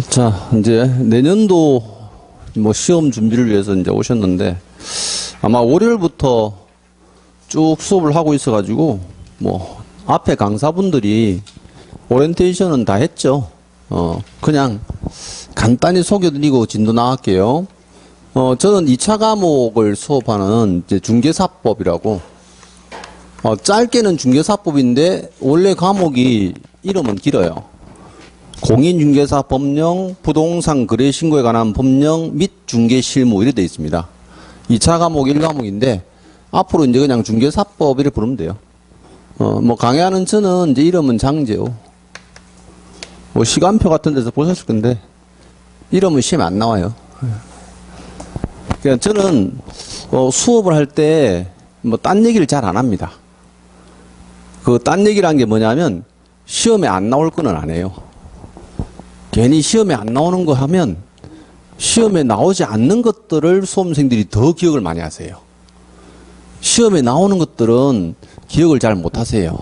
자, 이제 내년도 뭐 시험 준비를 위해서 이제 오셨는데 아마 월요일부터 쭉 수업을 하고 있어가지고 뭐 앞에 강사분들이 오리엔테이션은 다 했죠. 그냥 간단히 소개드리고 진도 나갈게요. 저는 2차 과목을 수업하는 이제 중개사법이라고 짧게는 중개사법인데 원래 과목이 이름은 길어요. 공인중개사 법령, 부동산 거래 신고에 관한 법령 및 중개 실무 이렇게 되어 있습니다. 2차 과목 1과목인데 앞으로 이제 그냥 중개사법 이렇게 부르면 돼요. 뭐 강의하는 저는 이제 이름은 장재호. 뭐 시간표 같은 데서 보셨을 건데 이름은 시험에 안 나와요. 그러니까 저는 수업을 할 때 뭐 딴 얘기를 잘 안 합니다. 그 딴 얘기라는 게 뭐냐면 시험에 안 나올 거는 안 해요. 괜히 시험에 안 나오는 거 하면 시험에 나오지 않는 것들을 수험생들이 더 기억을 많이 하세요. 시험에 나오는 것들은 기억을 잘 못 하세요.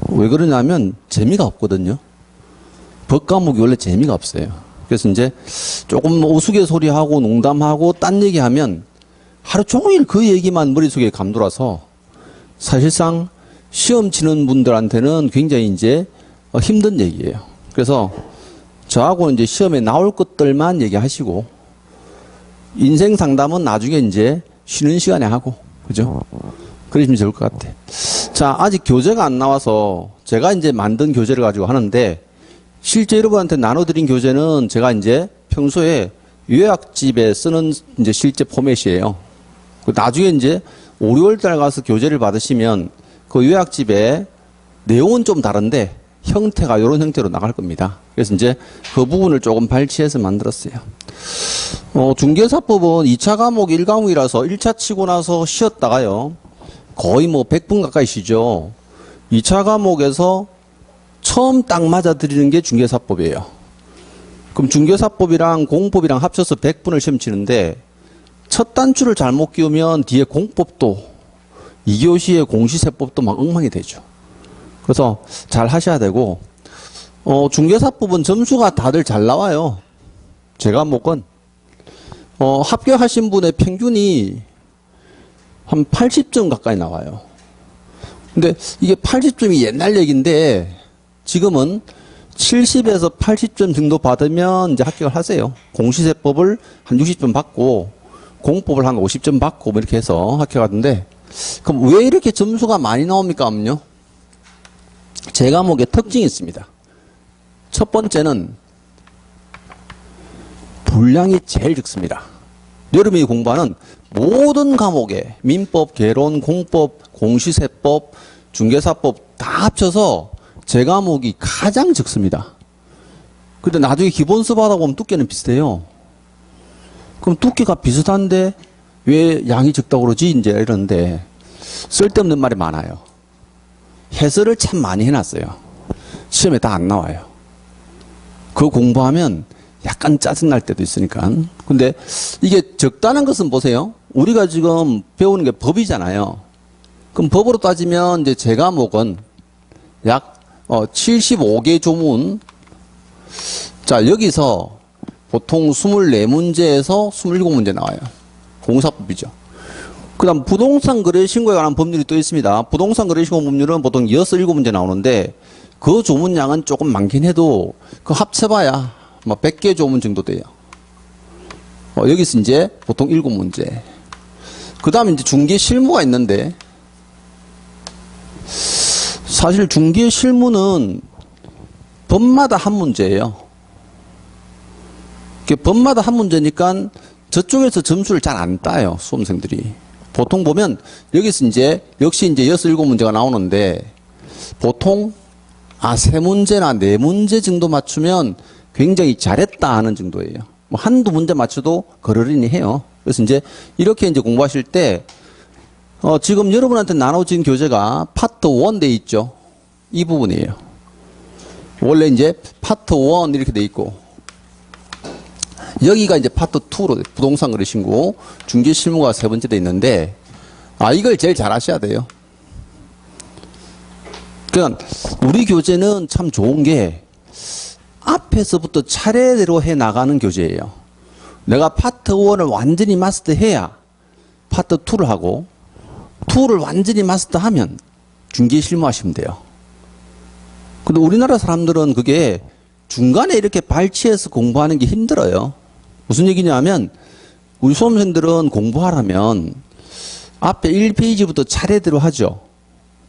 왜 그러냐면 재미가 없거든요. 법 과목이 원래 재미가 없어요. 그래서 이제 조금 우스갯소리하고 농담하고 딴 얘기하면 하루 종일 그 얘기만 머릿속에 감돌아서 사실상 시험 치는 분들한테는 굉장히 이제 힘든 얘기예요. 그래서 저하고 이제 시험에 나올 것들만 얘기하시고 인생 상담은 나중에 이제 쉬는 시간에 하고 그죠? 그러시면 좋을 것 같아. 자, 아직 교재가 안 나와서 제가 이제 만든 교재를 가지고 하는데 실제 여러분한테 나눠드린 교재는 제가 이제 평소에 요약집에 쓰는 이제 실제 포맷이에요. 나중에 이제 5, 6월달 가서 교재를 받으시면 그 요약집에 내용은 좀 다른데 형태가 이런 형태로 나갈 겁니다. 그래서 이제 그 부분을 조금 발췌해서 만들었어요. 중개사법은 2차 과목 1과목이라서 1차 치고 나서 쉬었다가요. 거의 뭐 100분 가까이 쉬죠. 2차 과목에서 처음 딱 맞아들이는 게 중개사법이에요. 그럼 중개사법이랑 공법이랑 합쳐서 100분을 시험 치는데 첫 단추를 잘못 끼우면 뒤에 공법도 2교시에 공시세법도 막 엉망이 되죠. 그래서 잘 하셔야 되고 중개사법은 점수가 다들 잘 나와요. 제 과목은 합격하신 분의 평균이 한 80점 가까이 나와요. 근데 이게 80점이 옛날 얘기인데 지금은 70에서 80점 정도 받으면 이제 합격을 하세요. 공시세법을 한 60점 받고 공법을 한 50점 받고 뭐 이렇게 해서 합격하던데 그럼 왜 이렇게 점수가 많이 나옵니까? 하면요. 제 과목에 특징이 있습니다. 첫 번째는 분량이 제일 적습니다. 여러분이 공부하는 모든 과목에 민법, 개론, 공법, 공시세법, 중개사법 다 합쳐서 제 과목이 가장 적습니다. 근데 나중에 기본서 받아보면 두께는 비슷해요. 그럼 두께가 비슷한데 왜 양이 적다고 그러지? 이제 이러는데 쓸데없는 말이 많아요. 해설을 참 많이 해놨어요. 시험에 다 안 나와요. 그거 공부하면 약간 짜증날 때도 있으니까. 근데 이게 적다는 것은 보세요. 우리가 지금 배우는 게 법이잖아요. 그럼 법으로 따지면 이제 제 과목은 약 75개 조문. 자, 여기서 보통 24문제에서 27문제 나와요. 공사법이죠. 그 다음 부동산 거래 신고에 관한 법률이 또 있습니다. 부동산 거래 신고 법률은 보통 6, 7문제 나오는데 그 조문량은 조금 많긴 해도 그 합쳐봐야 뭐 100개 조문 정도 돼요. 여기서 이제 보통 7문제. 그 다음에 이제 중개 실무가 있는데 사실 중개 실무는 법마다 한 문제예요. 법마다 한 문제니까 저쪽에서 점수를 잘 안 따요, 수험생들이. 보통 보면 여기서 이제 역시 이제 6, 7문제가 나오는데 보통 3문제나 4문제 정도 맞추면 굉장히 잘했다 하는 정도예요. 뭐 한두 문제 맞춰도 그러려니 해요. 그래서 이제 이렇게 이제 공부하실 때 지금 여러분한테 나눠진 교재가 파트 1 돼 있죠. 이 부분이에요. 원래 이제 파트 1 이렇게 돼 있고 여기가 이제 파트 2로 부동산 거래 신고, 중개 실무가 3번째 돼 있는데 이걸 제일 잘 하셔야 돼요. 그러니까 우리 교재는 참 좋은 게 앞에서부터 차례대로 해 나가는 교재예요. 내가 파트 1을 완전히 마스터해야 파트 2를 하고 2를 완전히 마스터하면 중기에 실무하시면 돼요. 근데 우리나라 사람들은 그게 중간에 이렇게 발치해서 공부하는 게 힘들어요. 무슨 얘기냐면 우리 수험생들은 공부하려면 앞에 1페이지부터 차례대로 하죠.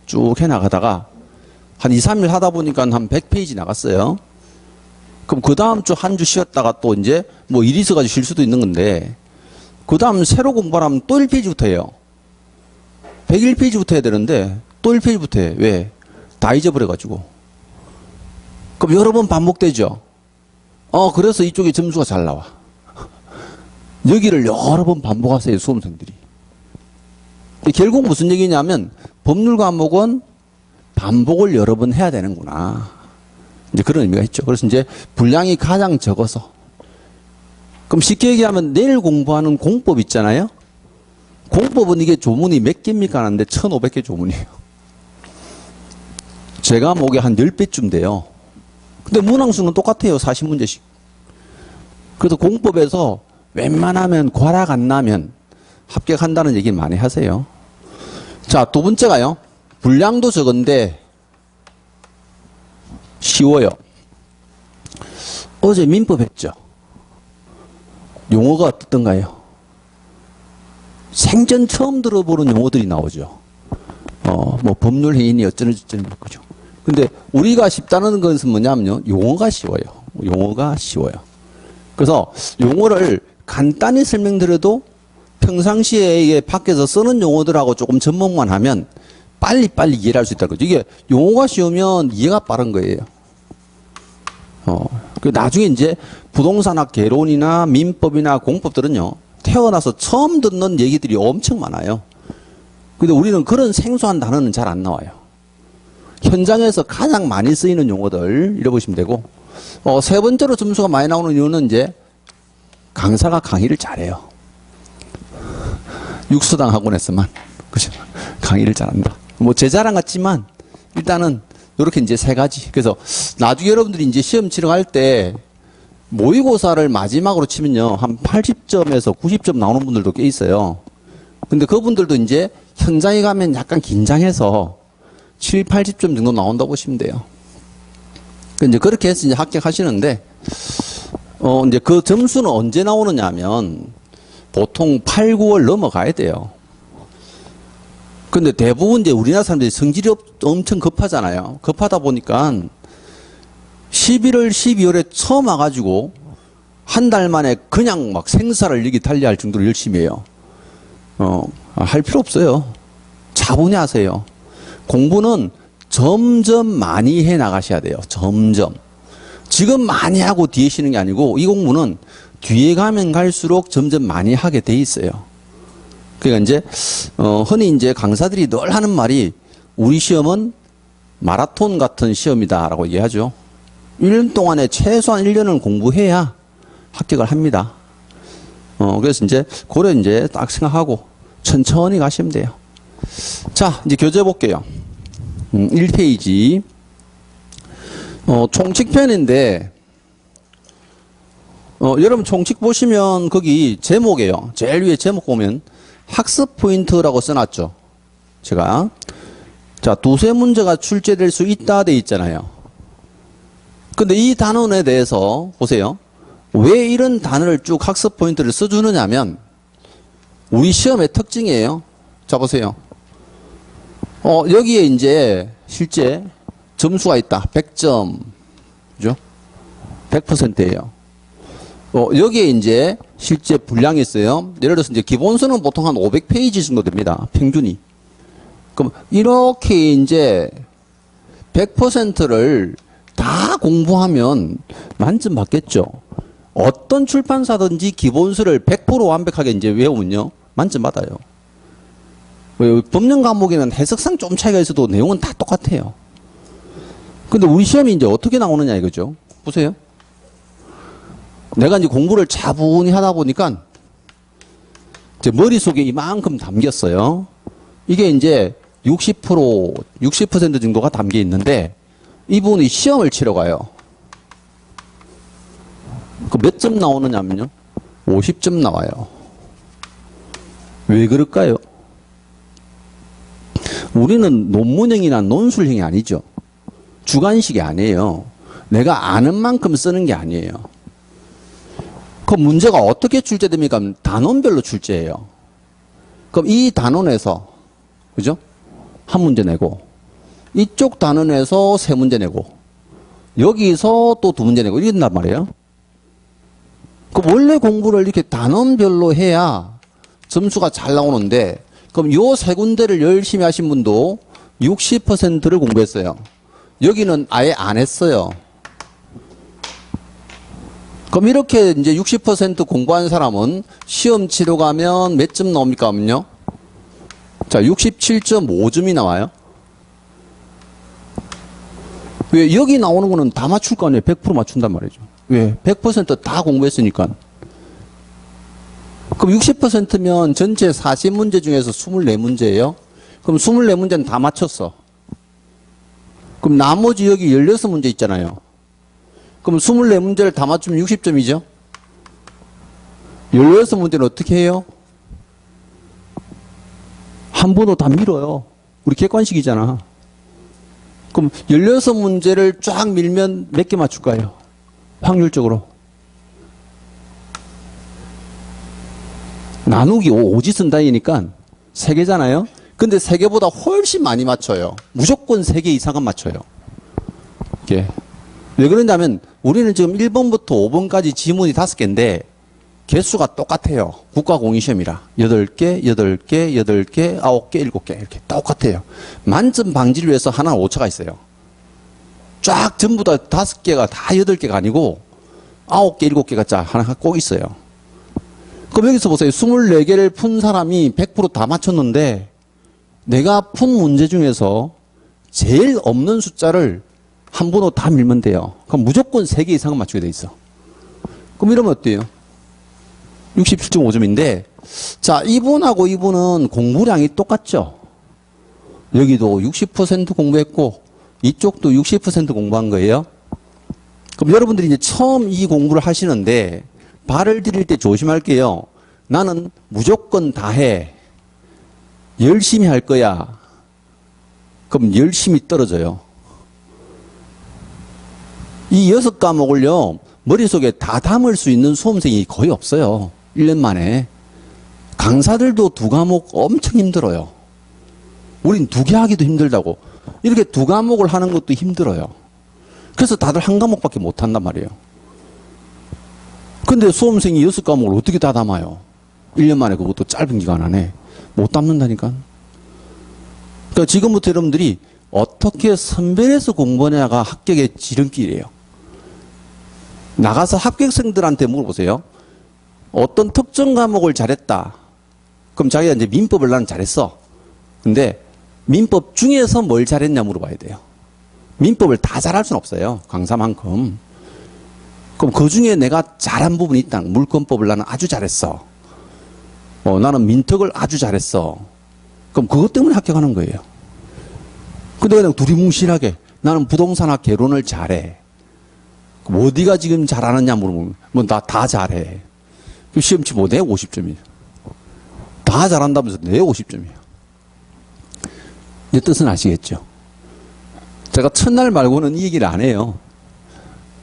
쭉 해나가다가 한 2, 3일 하다 보니까 한 100페이지 나갔어요. 그럼 그 다음 주 한 주 쉬었다가 또 이제 뭐 일이 있어가지고 쉴 수도 있는 건데 그 다음 새로 공부하려면 또 1페이지부터 해요. 101페이지부터 해야 되는데 또 1페이지부터 해. 왜? 다 잊어버려가지고. 그럼 여러 번 반복되죠. 그래서 이쪽에 점수가 잘 나와. 여기를 여러 번 반복하세요, 수험생들이. 결국 무슨 얘기냐면 법률 과목은 반복을 여러 번 해야 되는구나. 이제 그런 의미가 있죠. 그래서 이제 분량이 가장 적어서. 그럼 쉽게 얘기하면 내일 공부하는 공법 있잖아요. 공법은 이게 조문이 몇 개입니까 하는데 1500개 조문이에요. 제가 목에 한 10배쯤 돼요. 근데 문항수는 똑같아요. 40문제씩. 그래서 공법에서 웬만하면 과락 안 나면 합격한다는 얘기 많이 하세요. 자, 두 번째가요. 분량도 적은데 쉬워요. 어제 민법 했죠. 용어가 어떻던가요? 생전 처음 들어보는 용어들이 나오죠. 뭐 법률회의니 어쩌는저쩌는 거죠. 근데 우리가 쉽다는 것은 뭐냐면요. 용어가 쉬워요. 용어가 쉬워요. 그래서 용어를 간단히 설명드려도 평상시에 이게 밖에서 쓰는 용어들하고 조금 접목만 하면 빨리빨리 이해를 할 수 있다는 거죠. 이게 용어가 쉬우면 이해가 빠른 거예요. 나중에 이제 부동산학 개론이나 민법이나 공법들은요, 태어나서 처음 듣는 얘기들이 엄청 많아요. 근데 우리는 그런 생소한 단어는 잘 안 나와요. 현장에서 가장 많이 쓰이는 용어들 읽어보시면 되고, 세 번째로 점수가 많이 나오는 이유는 이제 강사가 강의를 잘해요. 육수당 학원에서만. 그죠? 강의를 잘한다. 뭐 제 자랑 같지만 일단은 이렇게 이제 세 가지. 그래서 나중에 여러분들이 이제 시험 치러 갈 때 모의고사를 마지막으로 치면요. 한 80점에서 90점 나오는 분들도 꽤 있어요. 근데 그분들도 이제 현장에 가면 약간 긴장해서 7, 80점 정도 나온다고 보시면 돼요. 이제 그렇게 해서 이제 합격하시는데, 이제 그 점수는 언제 나오느냐 하면 보통 8, 9월 넘어가야 돼요. 근데 대부분 이제 우리나라 사람들이 성질이 엄청 급하잖아요. 급하다 보니까 11월, 12월에 처음 와가지고 한 달 만에 그냥 막 생사를 여기 달리할 정도로 열심히 해요. 할 필요 없어요. 차분히 하세요. 공부는 점점 많이 해 나가셔야 돼요. 점점. 지금 많이 하고 뒤에 쉬는 게 아니고 이 공부는 뒤에 가면 갈수록 점점 많이 하게 돼 있어요. 그러니까 이제 흔히 이제 강사들이 늘 하는 말이 우리 시험은 마라톤 같은 시험이다라고 얘기하죠. 1년 동안에 최소한 1년은 공부해야 합격을 합니다. 그래서 이제 그래 이제 딱 생각하고 천천히 가시면 돼요. 자, 이제 교재 볼게요. 1페이지. 총칙편인데 여러분 총칙 보시면 거기 제목이에요. 제일 위에 제목 보면 학습 포인트라고 써놨죠. 제가 자, 두세 문제가 출제될 수 있다 돼 있잖아요. 근데 이 단원에 대해서 보세요. 왜 이런 단어를 쭉 학습 포인트를 써주느냐면 우리 시험의 특징이에요. 자, 보세요. 여기에 이제 실제 점수가 있다. 100점. 그죠? 100%예요. 여기에 이제 실제 분량이 있어요. 예를 들어서 이제 기본서는 보통 한 500페이지 정도 됩니다. 평균이. 그럼 이렇게 이제 100%를 다 공부하면 만점 받겠죠. 어떤 출판사든지 기본서를 100% 완벽하게 이제 외우면요. 만점 받아요. 법령 과목에는 해석상 좀 차이가 있어도 내용은 다 똑같아요. 근데 우리 시험이 이제 어떻게 나오느냐 이거죠. 보세요. 내가 이제 공부를 차분히 하다 보니까 제 머릿속에 이만큼 담겼어요. 이게 이제 60% 정도가 담겨 있는데 이분이 시험을 치러 가요. 그 몇 점 나오느냐면요. 50점 나와요. 왜 그럴까요? 우리는 논문형이나 논술형이 아니죠. 주관식이 아니에요. 내가 아는 만큼 쓰는 게 아니에요. 그 문제가 어떻게 출제됩니까? 단원별로 출제해요. 그럼 이 단원에서, 그죠? 한 문제 내고, 이쪽 단원에서 세 문제 내고, 여기서 또 두 문제 내고, 이런단 말이에요. 그럼 원래 공부를 이렇게 단원별로 해야 점수가 잘 나오는데, 그럼 요 세 군데를 열심히 하신 분도 60%를 공부했어요. 여기는 아예 안 했어요. 그럼 이렇게 이제 60% 공부한 사람은 시험 치러 가면 몇 점 나옵니까? 하면요. 자, 67.5점이 나와요. 왜? 여기 나오는 거는 다 맞출 거 아니에요. 100% 맞춘단 말이죠. 왜? 100% 다 공부했으니까. 그럼 60%면 전체 40문제 중에서 24문제예요. 그럼 24문제는 다 맞췄어. 그럼 나머지 여기 16문제 있잖아요. 그럼 24문제를 다 맞추면 60점이죠? 16문제는 어떻게 해요? 한 번으로 다 밀어요. 우리 객관식이잖아. 그럼 16문제를 쫙 밀면 몇 개 맞출까요? 확률적으로. 나누기 5지 쓴다니까 3개잖아요? 근데 3개보다 훨씬 많이 맞춰요. 무조건 3개 이상은 맞춰요. 이게. 왜 그러냐면 우리는 지금 1번부터 5번까지 지문이 5개인데 개수가 똑같아요. 국가공인시험이라. 8개, 8개, 8개, 9개, 7개 이렇게 똑같아요. 만점 방지를 위해서 하나는 오차가 있어요. 쫙 전부 다 5개가 다 8개가 아니고 9개, 7개가 짜 하나 꼭 있어요. 그럼 여기서 보세요. 24개를 푼 사람이 100%다 맞췄는데 내가 푼 문제 중에서 제일 없는 숫자를 한 번으로 다 밀면 돼요. 그럼 무조건 3개 이상은 맞추게 돼 있어. 그럼 이러면 어때요? 67.5점인데 자, 이분하고 이분은 공부량이 똑같죠? 여기도 60% 공부했고 이쪽도 60% 공부한 거예요. 그럼 여러분들이 이제 처음 이 공부를 하시는데 발을 들일 때 조심할게요. 나는 무조건 다 해. 열심히 할 거야. 그럼 열심히 떨어져요. 이 6과목을요, 머릿속에 다 담을 수 있는 수험생이 거의 없어요. 1년 만에. 강사들도 2과목 엄청 힘들어요. 우린 2개 하기도 힘들다고. 이렇게 2과목을 하는 것도 힘들어요. 그래서 다들 1과목밖에 못 한단 말이에요. 근데 수험생이 6과목을 어떻게 다 담아요? 1년 만에 그것도 짧은 기간 안에. 못 담는다니까. 그러니까 지금부터 여러분들이 어떻게 선별해서 공부하냐가 합격의 지름길이에요. 나가서 합격생들한테 물어보세요. 어떤 특정 과목을 잘했다. 그럼 자기가 이제 민법을 나는 잘했어. 근데 민법 중에서 뭘 잘했냐 물어봐야 돼요. 민법을 다 잘할 수는 없어요. 강사만큼. 그럼 그 중에 내가 잘한 부분이 있다. 물권법을 나는 아주 잘했어. 나는 민특을 아주 잘했어. 그럼 그것 때문에 합격하는 거예요. 근데 그냥 두리뭉실하게 나는 부동산학 개론을 잘해. 그럼 어디가 지금 잘하느냐 물어보면 뭐 나 다 잘해. 시험 치면 내 50점이에요. 다 잘한다면서 내 50점이에요. 이 뜻은 아시겠죠? 제가 첫날 말고는 이 얘기를 안 해요.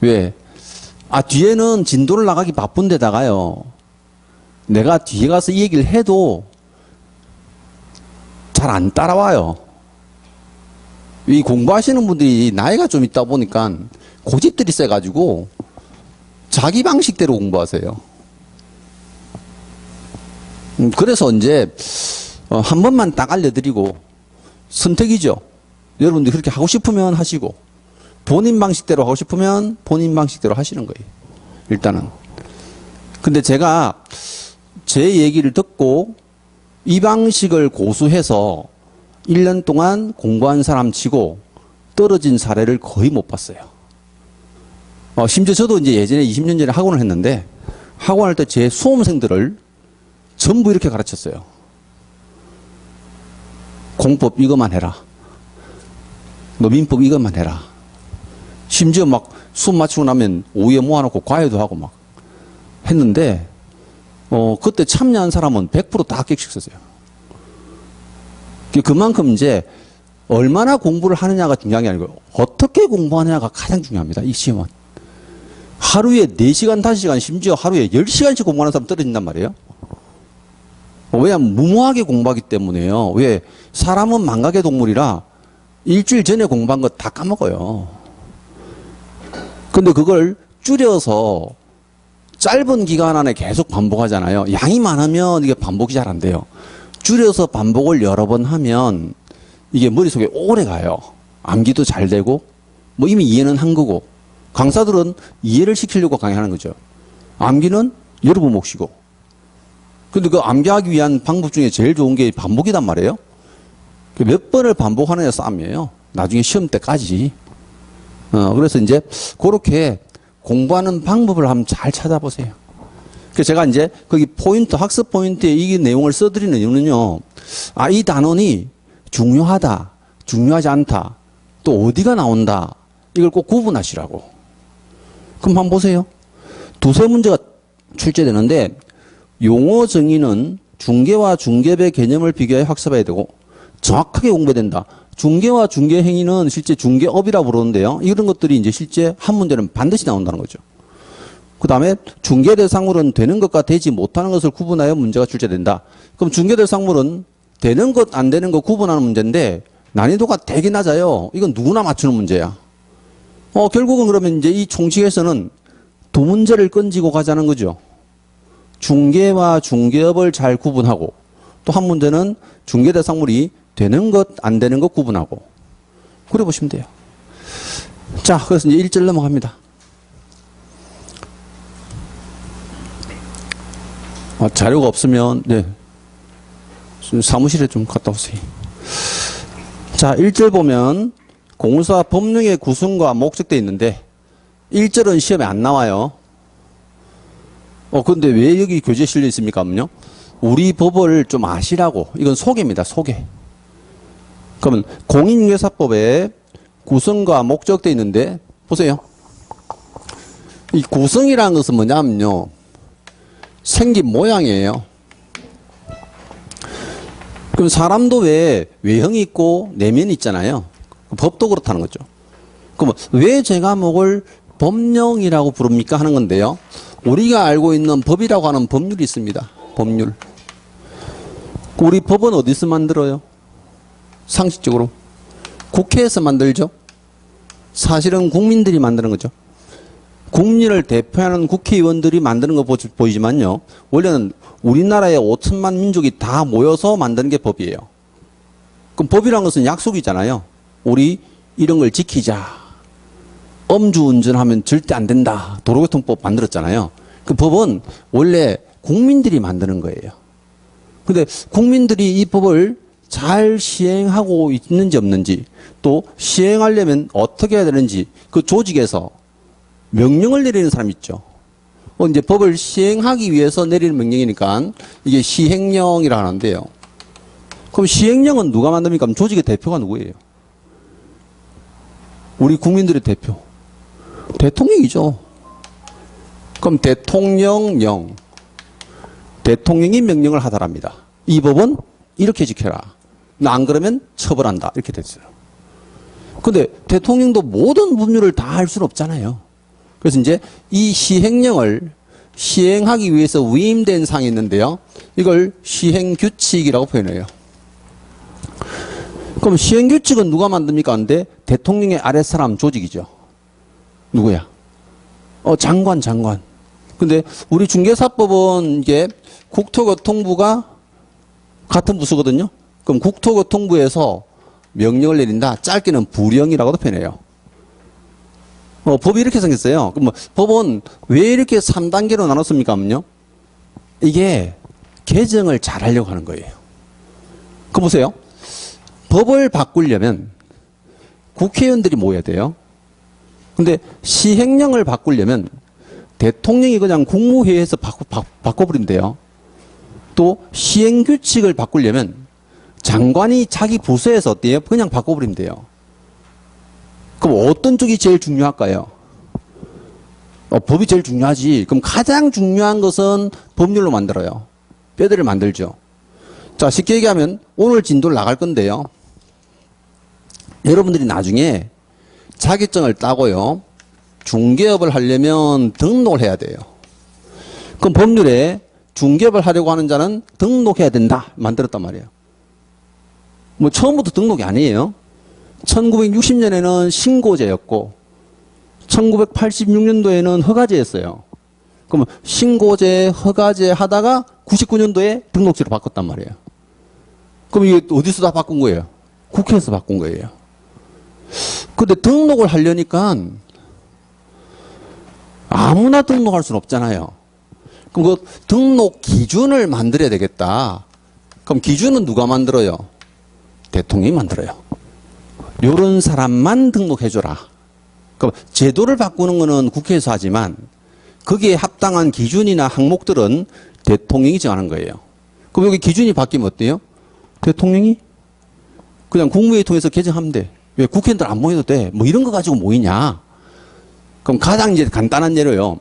왜? 뒤에는 진도를 나가기 바쁜 데다가요. 내가 뒤에 가서 이 얘기를 해도 잘 안 따라와요. 이 공부하시는 분들이 나이가 좀 있다 보니까 고집들이 세가지고 자기 방식대로 공부하세요. 그래서 이제 한 번만 딱 알려드리고 선택이죠. 여러분들이 그렇게 하고 싶으면 하시고 본인 방식대로 하고 싶으면 본인 방식대로 하시는 거예요. 일단은. 근데 제가 제 얘기를 듣고 이 방식을 고수해서 1년 동안 공부한 사람 치고 떨어진 사례를 거의 못 봤어요. 심지어 저도 이제 예전에 20년 전에 학원을 했는데 학원할 때 제 수험생들을 전부 이렇게 가르쳤어요. 공법 이것만 해라. 너 민법 이것만 해라. 심지어 막 수업 마치고 나면 오후에 모아놓고 과외도 하고 막 했는데, 그때 참여한 사람은 100%다 합격식 썼어요. 그만큼 이제, 얼마나 공부를 하느냐가 중요한 게 아니고, 어떻게 공부하느냐가 가장 중요합니다. 이 시험은. 하루에 4시간, 5시간, 심지어 하루에 10시간씩 공부하는 사람 떨어진단 말이에요. 왜냐하면 무모하게 공부하기 때문에요. 왜? 사람은 망각의 동물이라 일주일 전에 공부한 거 다 까먹어요. 근데 그걸 줄여서 짧은 기간 안에 계속 반복하잖아요. 양이 많으면 이게 반복이 잘 안 돼요. 줄여서 반복을 여러 번 하면 이게 머릿속에 오래 가요. 암기도 잘 되고, 뭐 이미 이해는 한 거고, 강사들은 이해를 시키려고 강의하는 거죠. 암기는 여러 번 못 쉬고. 근데 그 암기하기 위한 방법 중에 제일 좋은 게 반복이단 말이에요. 몇 번을 반복하느냐 싸움이에요. 나중에 시험 때까지. 그래서 이제 그렇게 공부하는 방법을 한번 잘 찾아보세요. 그래서 제가 이제 거기 포인트, 학습 포인트에 이 내용을 써드리는 이유는요. 이 단원이 중요하다, 중요하지 않다, 또 어디가 나온다, 이걸 꼭 구분하시라고. 그럼 한번 보세요. 두세 문제가 출제되는데, 용어 정의는 중개와 중개배 개념을 비교해 학습해야 되고, 정확하게 공부해야 된다. 중개와 중개 행위는 실제 중개업이라고 부르는데요. 이런 것들이 이제 실제 한 문제는 반드시 나온다는 거죠. 그 다음에 중개 대상물은 되는 것과 되지 못하는 것을 구분하여 문제가 출제된다. 그럼 중개 대상물은 되는 것, 안 되는 것 구분하는 문제인데 난이도가 되게 낮아요. 이건 누구나 맞추는 문제야. 결국은 그러면 이제 이 총칙에서는 두 문제를 건지고 가자는 거죠. 중개와 중개업을 잘 구분하고 또 한 문제는 중개 대상물이 되는 것, 안 되는 것 구분하고. 그래 보시면 돼요. 자, 그래서 이제 1절 넘어갑니다. 자료가 없으면, 네. 사무실에 좀 갔다 오세요. 자, 1절 보면 공사 법령의 구성과 목적돼 있는데 1절은 시험에 안 나와요. 근데 왜 여기 교재에 실려 있습니까? 하면요. 우리 법을 좀 아시라고. 이건 소개입니다. 소개. 그러면 공인중개사법에 구성과 목적돼 있는데 보세요. 이 구성이라는 것은 뭐냐면요. 생긴 모양이에요. 그럼 사람도 왜 외형이 있고 내면이 있잖아요. 법도 그렇다는 거죠. 그러면 왜 제과목을 법령이라고 부릅니까 하는 건데요. 우리가 알고 있는 법이라고 하는 법률이 있습니다. 법률. 우리 법은 어디서 만들어요? 상식적으로. 국회에서 만들죠. 사실은 국민들이 만드는 거죠. 국민을 대표하는 국회의원들이 만드는 거 보이지만요. 원래는 우리나라의 5천만 민족이 다 모여서 만드는 게 법이에요. 그럼 법이란 것은 약속이잖아요. 우리 이런 걸 지키자. 음주운전하면 절대 안 된다. 도로교통법 만들었잖아요. 그 법은 원래 국민들이 만드는 거예요. 근데 국민들이 이 법을 잘 시행하고 있는지 없는지, 또 시행하려면 어떻게 해야 되는지 그 조직에서 명령을 내리는 사람이 있죠. 이제 법을 시행하기 위해서 내리는 명령이니까 이게 시행령이라 하는데요. 그럼 시행령은 누가 만듭니까? 그럼 조직의 대표가 누구예요? 우리 국민들의 대표. 대통령이죠. 그럼 대통령령. 대통령이 명령을 하더랍니다. 이 법은 이렇게 지켜라. 안 그러면 처벌한다. 이렇게 됐어요. 근데 대통령도 모든 법률을 다 할 수는 없잖아요. 그래서 이제 이 시행령을 시행하기 위해서 위임된 상이 있는데요. 이걸 시행규칙이라고 표현해요. 그럼 시행규칙은 누가 만듭니까? 근데 대통령의 아랫사람 조직이죠. 누구야? 장관. 근데 우리 중개사법은 이게 국토교통부가 같은 부서거든요. 그럼 국토교통부에서 명령을 내린다. 짧게는 부령이라고도 표현해요. 법이 이렇게 생겼어요. 그럼 법은 왜 이렇게 3단계로 나눴습니까? 하면요. 이게 개정을 잘 하려고 하는 거예요. 그 보세요. 법을 바꾸려면 국회의원들이 모여야 돼요. 근데 시행령을 바꾸려면 대통령이 그냥 국무회의에서 바꿔버린대요. 또 시행규칙을 바꾸려면 장관이 자기 부서에서 어때요? 그냥 바꿔버린대요. 그럼 어떤 쪽이 제일 중요할까요? 법이 제일 중요하지. 그럼 가장 중요한 것은 법률로 만들어요. 뼈대를 만들죠. 자, 쉽게 얘기하면 오늘 진도를 나갈 건데요. 여러분들이 나중에 자격증을 따고요. 중개업을 하려면 등록을 해야 돼요. 그럼 법률에 중개업을 하려고 하는 자는 등록해야 된다. 만들었단 말이에요. 뭐 처음부터 등록이 아니에요. 1960년에는 신고제였고 1986년도에는 허가제였어요. 그러면 신고제, 허가제 하다가 99년도에 등록제로 바꿨단 말이에요. 그럼 이게 어디서 다 바꾼 거예요? 국회에서 바꾼 거예요. 근데 등록을 하려니까 아무나 등록할 수는 없잖아요. 그럼 그 등록 기준을 만들어야 되겠다. 그럼 기준은 누가 만들어요? 대통령이 만들어요. 요런 사람만 등록해줘라. 그럼 제도를 바꾸는 거는 국회에서 하지만 거기에 합당한 기준이나 항목들은 대통령이 정하는 거예요. 그럼 여기 기준이 바뀌면 어때요? 대통령이 그냥 국무회의 통해서 개정하면 돼. 왜 국회의원들 안 모여도 돼? 뭐 이런 거 가지고 모이냐? 그럼 가장 이제 간단한 예로요.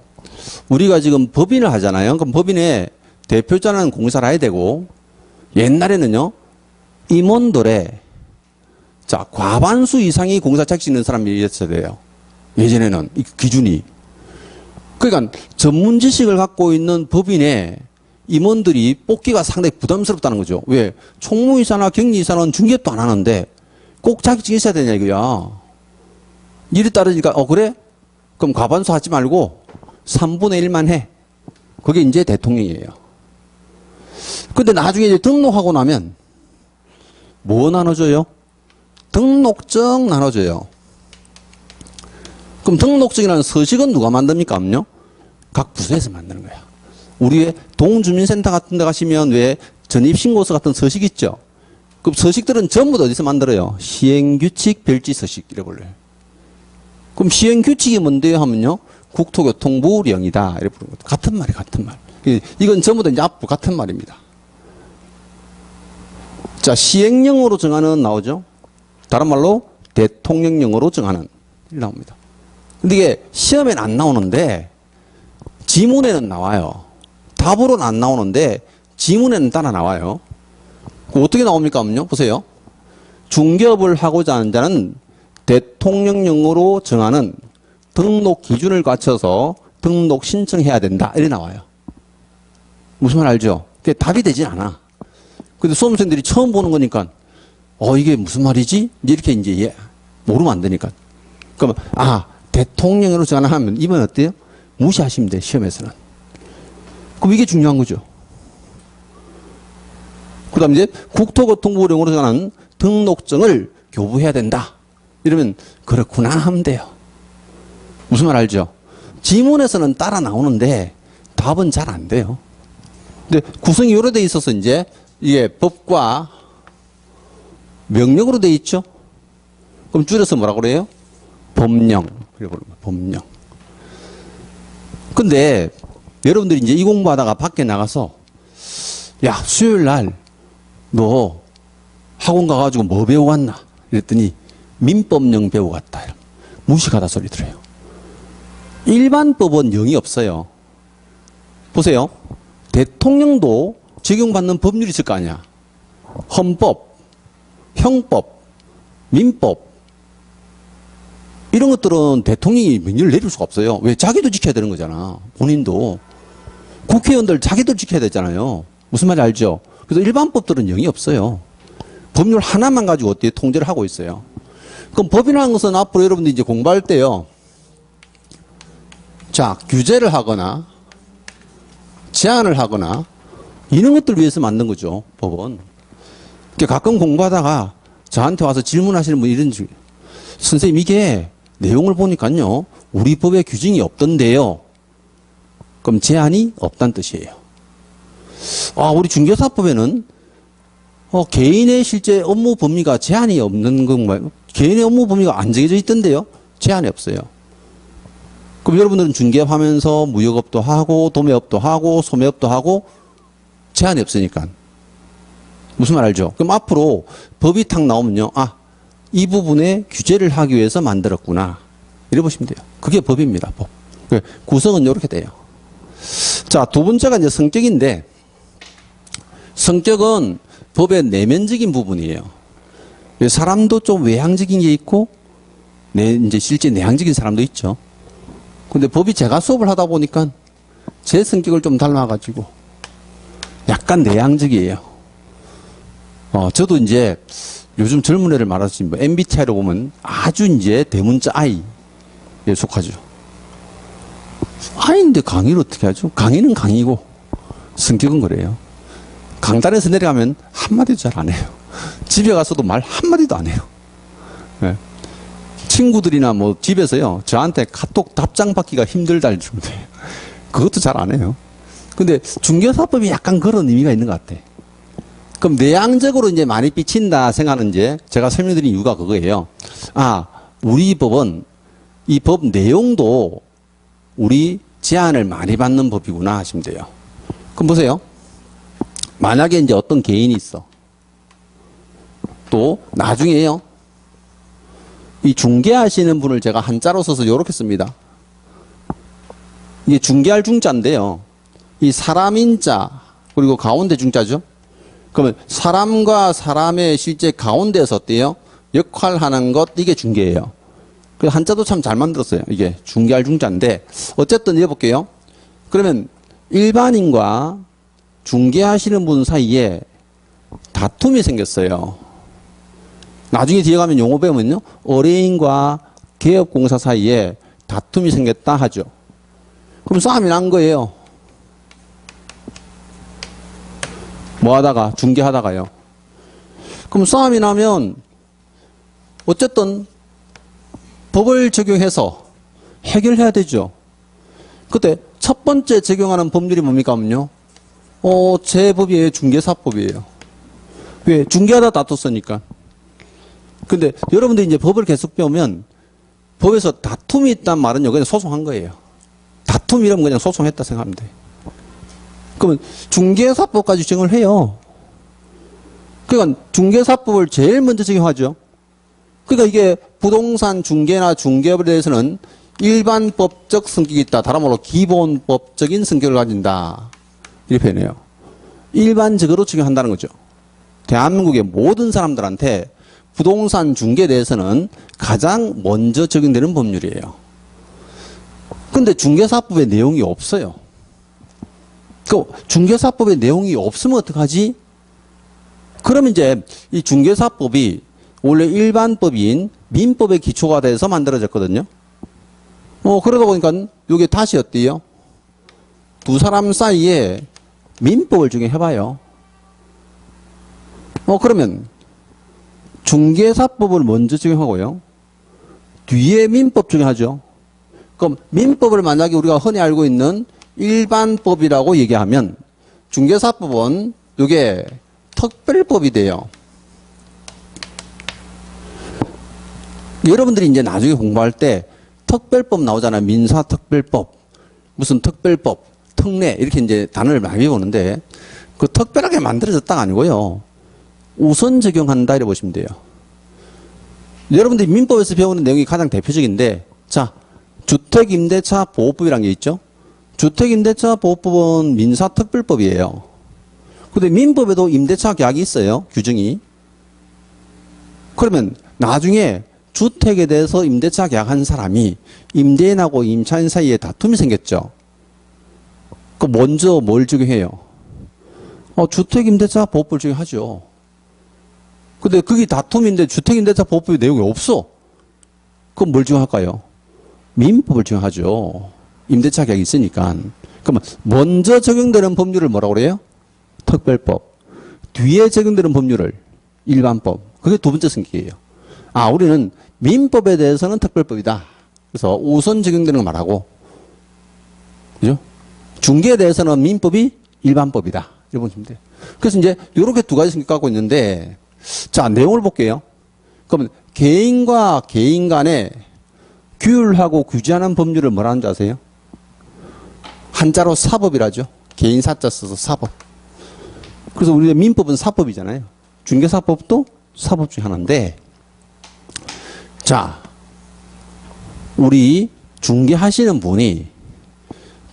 우리가 지금 법인을 하잖아요. 그럼 법인에 대표자는 공사를 해야 되고 옛날에는요. 임원들의 자, 과반수 이상이 공사 자격증 있는 사람이 있어야 돼요. 예전에는 이 기준이. 그러니까 전문 지식을 갖고 있는 법인의 임원들이 뽑기가 상당히 부담스럽다는 거죠. 왜? 총무이사나 경리이사는 중개업도 안 하는데 꼭 자격증이 있어야 되냐 이거야. 일이 따르니까 그래? 그럼 과반수 하지 말고 3분의 1만 해. 그게 이제 대통령이에요. 근데 나중에 이제 등록하고 나면 뭐 나눠줘요? 등록증 나눠줘요. 그럼 등록증이라는 서식은 누가 만듭니까? 각 부서에서 만드는 거야. 우리 동주민센터 같은 데 가시면 왜 전입신고서 같은 서식 있죠? 그럼 서식들은 전부 다 어디서 만들어요? 시행규칙, 별지서식 이래 볼래요. 그럼 시행규칙이 뭔데요? 하면요. 국토교통부령이다. 이래 부르는 것도 같은 말이에요. 같은 말. 이건 전부 다 이제 앞으로 같은 말입니다. 자, 시행령으로 정하는 나오죠? 다른 말로 대통령령으로 정하는 나옵니다. 근데 이게 시험에는 안 나오는데 지문에는 나와요. 답으로는 안 나오는데 지문에는 따라 나와요. 어떻게 나옵니까? 보세요. 중개업을 하고자 하는 자는 대통령령으로 정하는 등록 기준을 갖춰서 등록 신청해야 된다. 이렇게 나와요. 무슨 말 알죠? 그게 답이 되진 않아. 근데 수험생들이 처음 보는 거니까 이게 무슨 말이지? 이렇게 이제 모르면 안 되니까. 그러면 대통령으로 정하면 이번 어때요? 무시하시면 돼. 시험에서는. 그럼 이게 중요한 거죠. 그 다음에 이제 국토교통부령으로 정하는 등록증을 교부해야 된다. 이러면 그렇구나 하면 돼요. 무슨 말 알죠? 지문에서는 따라 나오는데 답은 잘 안 돼요. 근데 구성이 요로 돼 있어서 이제 이게 법과 명령으로 돼 있죠? 그럼 줄여서 뭐라고 그래요? 법령. 법령. 근데 여러분들이 이제 이 공부하다가 밖에 나가서 야, 수요일 날 너 학원 가가지고 뭐 배우고 왔나? 이랬더니 민법령 배우고 갔다. 무식하다 소리 들어요. 일반법은 0이 없어요. 보세요. 대통령도 적용받는 법률이 있을 거 아니야. 헌법, 형법, 민법 이런 것들은 대통령이 명령을 내릴 수가 없어요. 왜? 자기도 지켜야 되는 거잖아. 본인도. 국회의원들 자기도 지켜야 되잖아요. 무슨 말인지 알죠? 그래서 일반법들은 0이 없어요. 법률 하나만 가지고 어떻게 통제를 하고 있어요. 그럼 법이라는 것은 앞으로 여러분들이 이제 공부할 때요. 자, 규제를 하거나 제한을 하거나 이런 것들을 위해서 만든 거죠. 법은. 가끔 공부하다가 저한테 와서 질문하시는 분 이런 줄. 선생님 이게 내용을 보니까요. 우리 법에 규정이 없던데요. 그럼 제한이 없다는 뜻이에요. 우리 중개사법에는 개인의 실제 업무 범위가 제한이 없는 건가요? 개인의 업무 범위가 안 정해져 있던데요. 제한이 없어요. 그럼 여러분들은 중개업 하면서 무역업도 하고 도매업도 하고 소매업도 하고 제한이 없으니까. 무슨 말 알죠? 그럼 앞으로 법이 탁 나오면요. 이 부분에 규제를 하기 위해서 만들었구나. 이래 보시면 돼요. 그게 법입니다. 법. 구성은 이렇게 돼요. 자, 두 번째가 이제 성격인데, 성격은 법의 내면적인 부분이에요. 사람도 좀 외향적인 게 있고, 이제 실제 내향적인 사람도 있죠. 근데 법이 제가 수업을 하다 보니까 제 성격을 좀 닮아가지고 약간 내향적이에요. 저도 이제 요즘 젊은 애를 말하지, 뭐 MBTI로 보면 아주 이제 대문자 I에 속하죠. I인데 강의를 어떻게 하죠? 강의는 강의고 성격은 그래요. 강단에서 내려가면 한마디도 잘 안 해요. 집에 가서도 말 한마디도 안 해요. 네. 친구들이나 뭐 집에서요, 저한테 카톡 답장 받기가 힘들다는 정도예요. 그것도 잘 안 해요. 근데 중개사법이 약간 그런 의미가 있는 것 같아. 그럼 내향적으로 이제 많이 비친다 생각하는 이제 제가 설명드린 이유가 그거예요. 아, 우리 법은 이 법 내용도 우리 제한을 많이 받는 법이구나 하시면 돼요. 그럼 보세요. 만약에 이제 어떤 개인이 있어. 또 나중에요. 이 중개하시는 분을 제가 한자로 써서 이렇게 씁니다. 이게 중개할 중자인데요. 이 사람인 자 그리고 가운데 중자죠. 그러면 사람과 사람의 실제 가운데에서 어때요? 역할하는 것, 이게 중개예요. 그 한자도 참 잘 만들었어요. 이게 중개할 중자인데 어쨌든 해볼게요. 그러면 일반인과 중개하시는 분 사이에 다툼이 생겼어요. 나중에 뒤에 가면 용어 배우면요, 의뢰인과 개업공사 사이에 다툼이 생겼다 하죠. 그럼 싸움이 난 거예요. 뭐 하다가, 중개하다가요. 그럼 싸움이 나면 어쨌든 법을 적용해서 해결해야 되죠. 그때 첫 번째 적용하는 법률이 뭡니까 하면요, 제 법이에요. 중개사법이에요. 왜? 중개하다 다퉜으니까. 근데 여러분들이 이제 법을 계속 배우면 법에서 다툼이 있단 말은 여기는 소송한 거예요. 다툼이라면 그냥 소송했다 생각하면 돼. 그러면 중개사법까지 적용을 해요. 그러니까 중개사법을 제일 먼저 적용하죠. 그러니까 이게 부동산 중개나 중개업에 대해서는 일반 법적 성격이 있다. 다른 말로 기본 법적인 성격을 가진다. 이렇게 표현해요. 일반적으로 적용한다는 거죠. 대한민국의 모든 사람들한테 부동산 중개에 대해서는 가장 먼저 적용되는 법률이에요. 근데 중개사법에 내용이 없어요. 그 중개사법에 내용이 없으면 어떡하지? 그러면 이제 이 중개사법이 원래 일반법인 민법의 기초가 돼서 만들어졌거든요. 그러다 보니까 이게 다시 어때요? 두 사람 사이에 민법을 적용해봐요. 그러면 중개사법을 먼저 적용하고요. 뒤에 민법 적용하죠. 그럼 민법을 만약에 우리가 흔히 알고 있는 일반법이라고 얘기하면 중개사법은 이게 특별법이 돼요. 여러분들이 이제 나중에 공부할 때 특별법 나오잖아요. 민사특별법, 무슨 특별법, 특례 이렇게 이제 단어를 많이 보는데 그 특별하게 만들어졌다가 아니고요. 우선 적용한다 이렇게 보시면 돼요. 여러분들이 민법에서 배우는 내용이 가장 대표적인데, 자, 주택임대차 보호법이라는 게 있죠. 주택임대차 보호법은 민사특별법이에요. 근데 민법에도 임대차 계약이 있어요. 규정이. 그러면 나중에 주택에 대해서 임대차 계약한 사람이 임대인하고 임차인 사이에 다툼이 생겼죠. 그 먼저 뭘 적용해요? 주택임대차 보호법을 적용하죠. 근데 그게 다툼인데 주택임대차 보호법의 내용이 없어. 그럼 뭘 적용할까요? 민법을 적용하죠. 임대차 계약이 있으니까. 그러면 먼저 적용되는 법률을 뭐라고 그래요? 특별법. 뒤에 적용되는 법률을 일반법. 그게 두 번째 성격이에요. 우리는 민법에 대해서는 특별법이다. 그래서 우선 적용되는 거 말하고, 그죠? 중개에 대해서는 민법이 일반법이다. 이렇게 보시면 돼요. 그래서 이제 이렇게 두 가지 성격 갖고 있는데, 자, 내용을 볼게요. 그러면 개인과 개인 간에 규율하고 규제하는 법률을 뭐라는 줄 아세요? 한자로 사법이라죠. 개인 사자 써서 사법. 그래서 우리의 민법은 사법이잖아요. 중개사법도 사법 중에 하나인데, 자, 우리 중개하시는 분이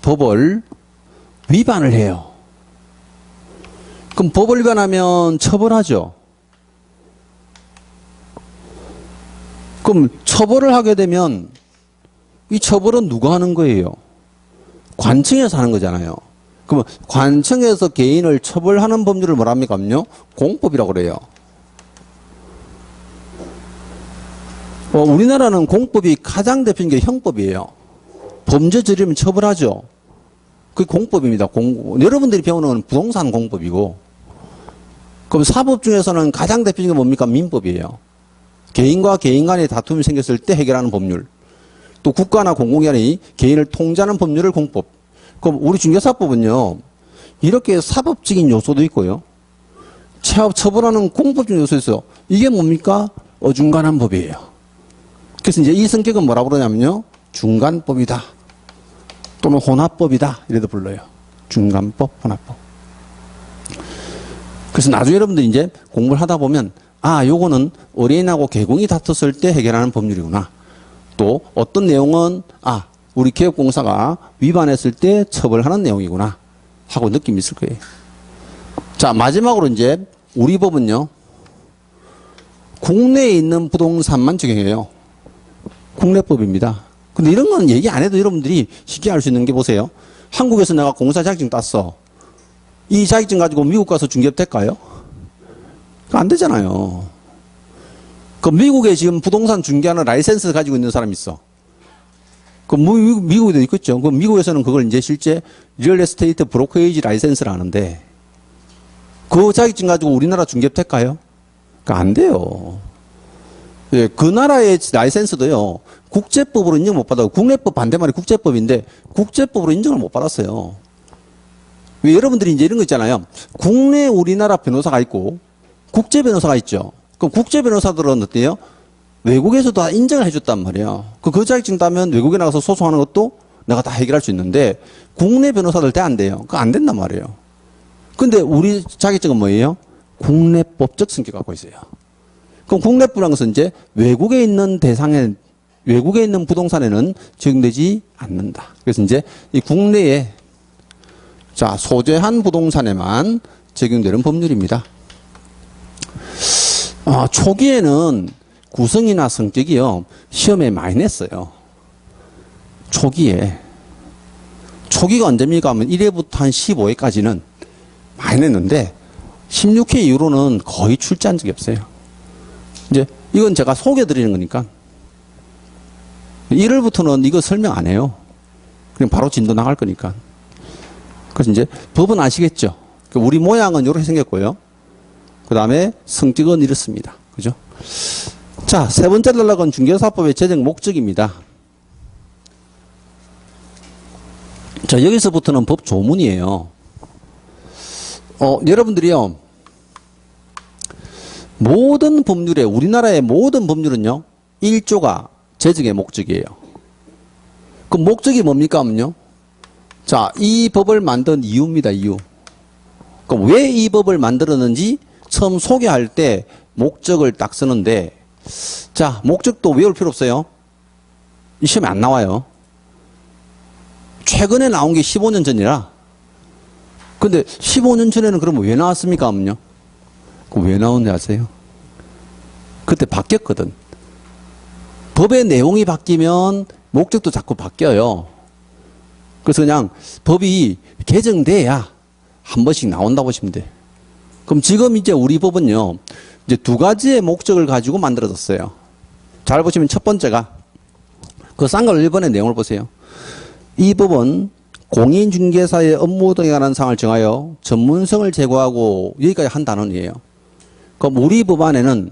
법을 위반을 해요. 그럼 법을 위반하면 처벌하죠. 그럼 처벌을 하게 되면 이 처벌은 누가 하는 거예요? 관청에서 하는 거잖아요. 그럼 관청에서 개인을 처벌하는 법률을 뭐랍니까? 공법이라고 그래요. 우리나라는 공법이 가장 대표적인 게 형법이에요. 범죄 저지르면 처벌하죠. 그게 공법입니다. 여러분들이 배우는 건 부동산 공법이고, 그럼 사법 중에서는 가장 대표적인 게 뭡니까? 민법이에요. 개인과 개인 간의 다툼이 생겼을 때 해결하는 법률. 또 국가나 공공기관이 개인을 통제하는 법률을 공법. 그럼 우리 중개사법은요, 이렇게 사법적인 요소도 있고요. 처벌하는 공법적인 요소도 있어요. 이게 뭡니까? 어중간한 법이에요. 그래서 이제 이 성격은 뭐라고 그러냐면요, 중간법이다. 또는 혼합법이다. 이래도 불러요. 중간법, 혼합법. 그래서 나중에 여러분들이 이제 공부를 하다 보면, 요거는 의뢰인하고 개공이 다퉜을 때 해결하는 법률이구나. 또 어떤 내용은, 우리 개업공사가 위반했을 때 처벌하는 내용이구나. 하고 느낌이 있을 거예요. 자, 마지막으로 이제 우리 법은요, 국내에 있는 부동산만 적용해요. 국내법입니다. 근데 이런 건 얘기 안 해도 여러분들이 쉽게 알 수 있는 게 보세요. 한국에서 내가 공사 자격증 땄어. 이 자격증 가지고 미국 가서 중개업 될까요? 안 되잖아요. 그 미국에 지금 부동산 중개하는 라이센스 가지고 있는 사람이 있어. 그 미국에도 있겠죠. 그 미국에서는 그걸 이제 실제 리얼 에스테이트 브로커에이지 라이센스를 하는데, 그 자격증 가지고 우리나라 중개업 될까요? 안 돼요. 예, 그 나라의 라이센스도요, 국제법으로 인정 못 받아요. 국내법 반대말이 국제법인데, 국제법으로 인정을 못 받았어요. 왜 여러분들이 이제 이런 거 있잖아요. 국내 우리나라 변호사가 있고, 국제 변호사가 있죠. 그럼 국제 변호사들은 어때요? 외국에서도 다 인정을 해줬단 말이에요. 그 자격증 따면 외국에 나가서 소송하는 것도 내가 다 해결할 수 있는데, 국내 변호사들 때 안 돼요. 그거 안 된단 말이에요. 근데 우리 자격증은 뭐예요? 국내법적 성격 갖고 있어요. 그럼 국내법이라는 것은 이제 외국에 있는 외국에 있는 부동산에는 적용되지 않는다. 그래서 이제 이 국내에 소재한 부동산에만 적용되는 법률입니다. 초기에는 구성이나 성격이요, 시험에 많이 냈어요. 초기가 언제입니까? 하면 1회부터 한 15회까지는 많이 냈는데, 16회 이후로는 거의 출제한 적이 없어요. 이제 이건 제가 소개해드리는 거니까 1월부터는 이거 설명 안 해요. 그냥 바로 진도 나갈 거니까. 그래서 이제 법은 아시겠죠? 우리 모양은 이렇게 생겼고요. 그 다음에 성격은 이렇습니다. 그죠? 자, 세 번째 단락은 중개사법의 제정 목적입니다. 자, 여기서부터는 법 조문이에요. 여러분들이요, 모든 법률에, 우리나라의 모든 법률은요, 1조가 제정의 목적이에요. 그 목적이 뭡니까? 하면요, 자, 이 법을 만든 이유입니다. 이유. 그럼 왜 이 법을 만들었는지 처음 소개할 때 목적을 딱 쓰는데, 자, 목적도 외울 필요 없어요. 이 시험에 안 나와요. 최근에 나온 게 15년 전이라. 근데 15년 전에는 그러면 왜 나왔습니까? 하면요, 왜 나오는지 아세요? 그때 바뀌었거든. 법의 내용이 바뀌면 목적도 자꾸 바뀌어요. 그래서 그냥 법이 개정돼야 한 번씩 나온다고 보시면 돼. 그럼 지금 이제 우리 법은요, 이제 두 가지의 목적을 가지고 만들어졌어요. 잘 보시면 첫 번째가, 그 쌍글 1번의 내용을 보세요. 이 법은 공인중개사의 업무 등에 관한 사항을 정하여 전문성을 제고하고, 여기까지 한 단원이에요. 그럼 우리 법안에는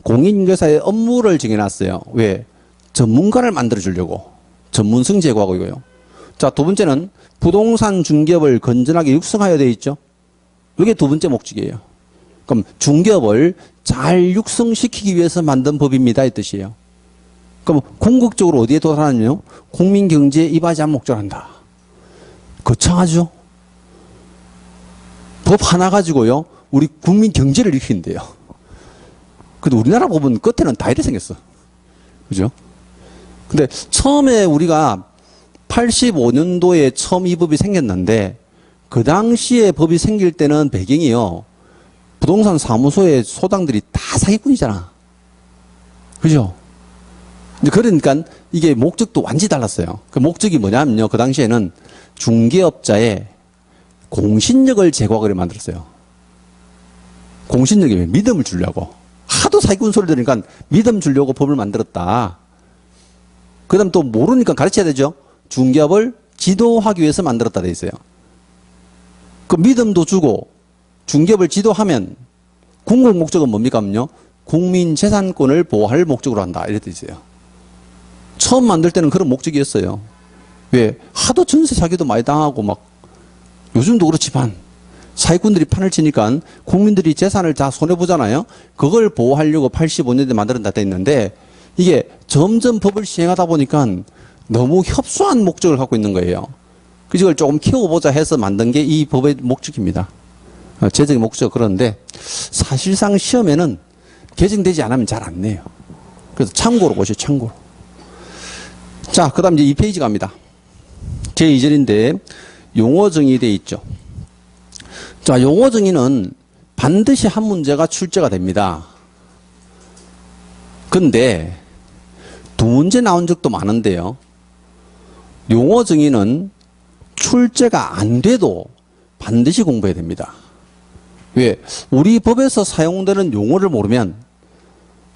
공인중개사의 업무를 정해놨어요. 왜? 전문가를 만들어주려고. 전문성 제고하고 이거요. 자, 두 번째는 부동산 중개업을 건전하게 육성하여야 돼 있죠. 이게 두 번째 목적이에요. 그럼 중개업을 잘 육성시키기 위해서 만든 법입니다, 이 뜻이에요. 그럼 궁극적으로 어디에 도달하냐면요, 국민 경제에 이바지한 목적을 한다. 거창하죠? 법 하나 가지고요, 우리 국민 경제를 일으킨대요. 근데 우리나라 법은 끝에는 다 이렇게 생겼어. 그죠? 근데 처음에 우리가 85년도에 처음 이 법이 생겼는데 그 당시에 법이 생길 때는 배경이요. 부동산 사무소의 소장들이 다 사기꾼이잖아. 그죠? 그러니까 이게 목적도 완전히 달랐어요. 그 목적이 뭐냐면요. 그 당시에는 중개업자의 공신력을 제고하기를 만들었어요. 공신력이 믿음을 주려고. 하도 사기꾼 소리 들으니까 믿음 주려고 법을 만들었다. 그 다음 또 모르니까 가르쳐야 되죠. 중개업을 지도하기 위해서 만들었다 돼 있어요. 그 믿음도 주고 중개업을 지도하면 궁극 목적은 뭡니까?면요. 국민 재산권을 보호할 목적으로 한다. 이렇게 돼 있어요. 처음 만들 때는 그런 목적이었어요. 왜? 하도 전세 사기도 많이 당하고 막 요즘도 그렇지만 사기꾼들이 판을 치니까 국민들이 재산을 다 손해보잖아요. 그걸 보호하려고 85년대 만들었다 돼 있는데 이게 점점 법을 시행하다 보니까 너무 협소한 목적을 갖고 있는 거예요. 그래서 이걸 조금 키워보자 해서 만든 게 이 법의 목적입니다. 제정의 목적 그런데 사실상 시험에는 개정되지 않으면 잘 안 내요. 그래서 참고로 보시죠. 참고로. 자, 그 다음 이제 2페이지 갑니다. 제2절인데 용어 정의되어 있죠. 자, 용어 정의는 반드시 한 문제가 출제가 됩니다. 근데 두 문제 나온 적도 많은데요. 용어 정의는 출제가 안 돼도 반드시 공부해야 됩니다. 왜? 우리 법에서 사용되는 용어를 모르면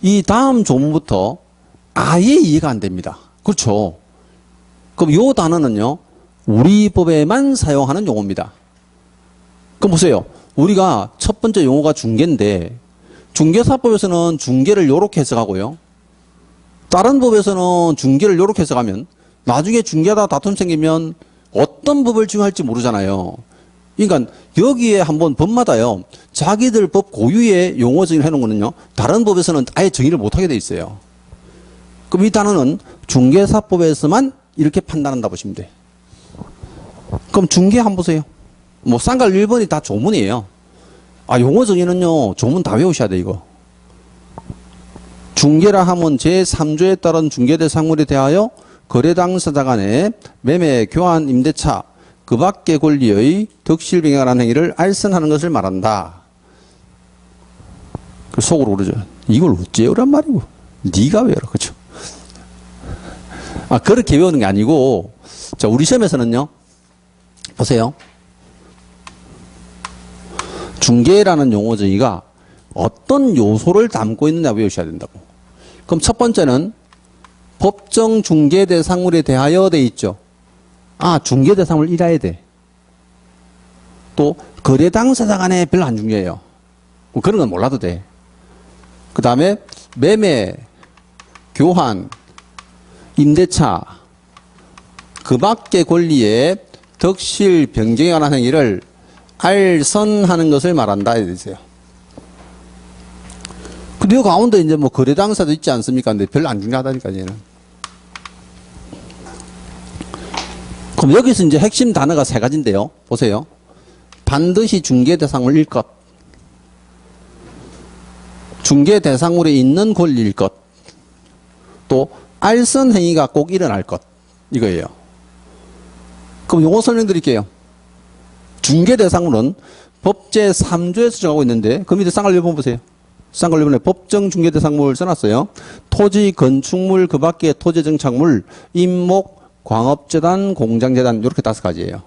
이 다음 조문부터 아예 이해가 안 됩니다. 그렇죠? 그럼 이 단어는요, 우리 법에만 사용하는 용어입니다. 그럼 보세요. 우리가 첫 번째 용어가 중개인데, 중개사법에서는 중개를 요렇게 해석하고요. 다른 법에서는 중개를 요렇게 해석하면, 나중에 중개하다 다툼 생기면 어떤 법을 적용할지 모르잖아요. 그러니까 여기에 한번 법마다요, 자기들 법 고유의 용어 정의를 해놓은 거는요, 다른 법에서는 아예 정의를 못하게 돼 있어요. 그럼 이 단어는 중개사법에서만 이렇게 판단한다 보시면 돼. 그럼 중개 한번 보세요. 뭐 쌍갈 1번이 다 조문이에요. 아, 용어 정의는요, 조문 다 외우셔야 돼, 이거. 중개라 하면 제3조에 따른 중개대상물에 대하여 거래 당사자 간의 매매, 교환, 임대차, 그 밖의 권리의 덕실병행하는 행위를 알선하는 것을 말한다. 그 속으로 그러죠. 이걸 어째 외우란 말이고. 네가 외워라. 그죠? 아, 그렇게 외우는 게 아니고, 자, 우리 시험에서는요, 보세요. 중개라는 용어 정의가 어떤 요소를 담고 있느냐 외우셔야 된다고. 그럼 첫 번째는 법정 중개 대상물에 대하여 돼 있죠. 아, 중개 대상물 1화에 돼. 또 거래 당사자 간에 별로 안 중요해요. 그런 건 몰라도 돼. 그 다음에 매매, 교환, 임대차, 그 밖의 권리에 덕실, 변경에 관한 행위를 알선하는 것을 말한다. 이래 있어요. 근데 이 가운데 이제 뭐 거래 당사도 있지 않습니까? 근데 별로 안 중요하다니까, 얘는. 그럼 여기서 이제 핵심 단어가 세 가지인데요. 보세요. 반드시 중개 대상물일 것. 중개 대상물에 있는 권리일 것. 또 알선 행위가 꼭 일어날 것. 이거예요. 그럼 용어 설명드릴게요. 중개 대상물은 법 제3조에서 정하고 있는데 그 밑에 쌍갈 1번 보세요. 쌍갈 1번에 법정 중개 대상물 써놨어요. 토지, 건축물, 그 밖의 토지 정착물, 임목, 광업재단, 공장재단 이렇게 5가지예요.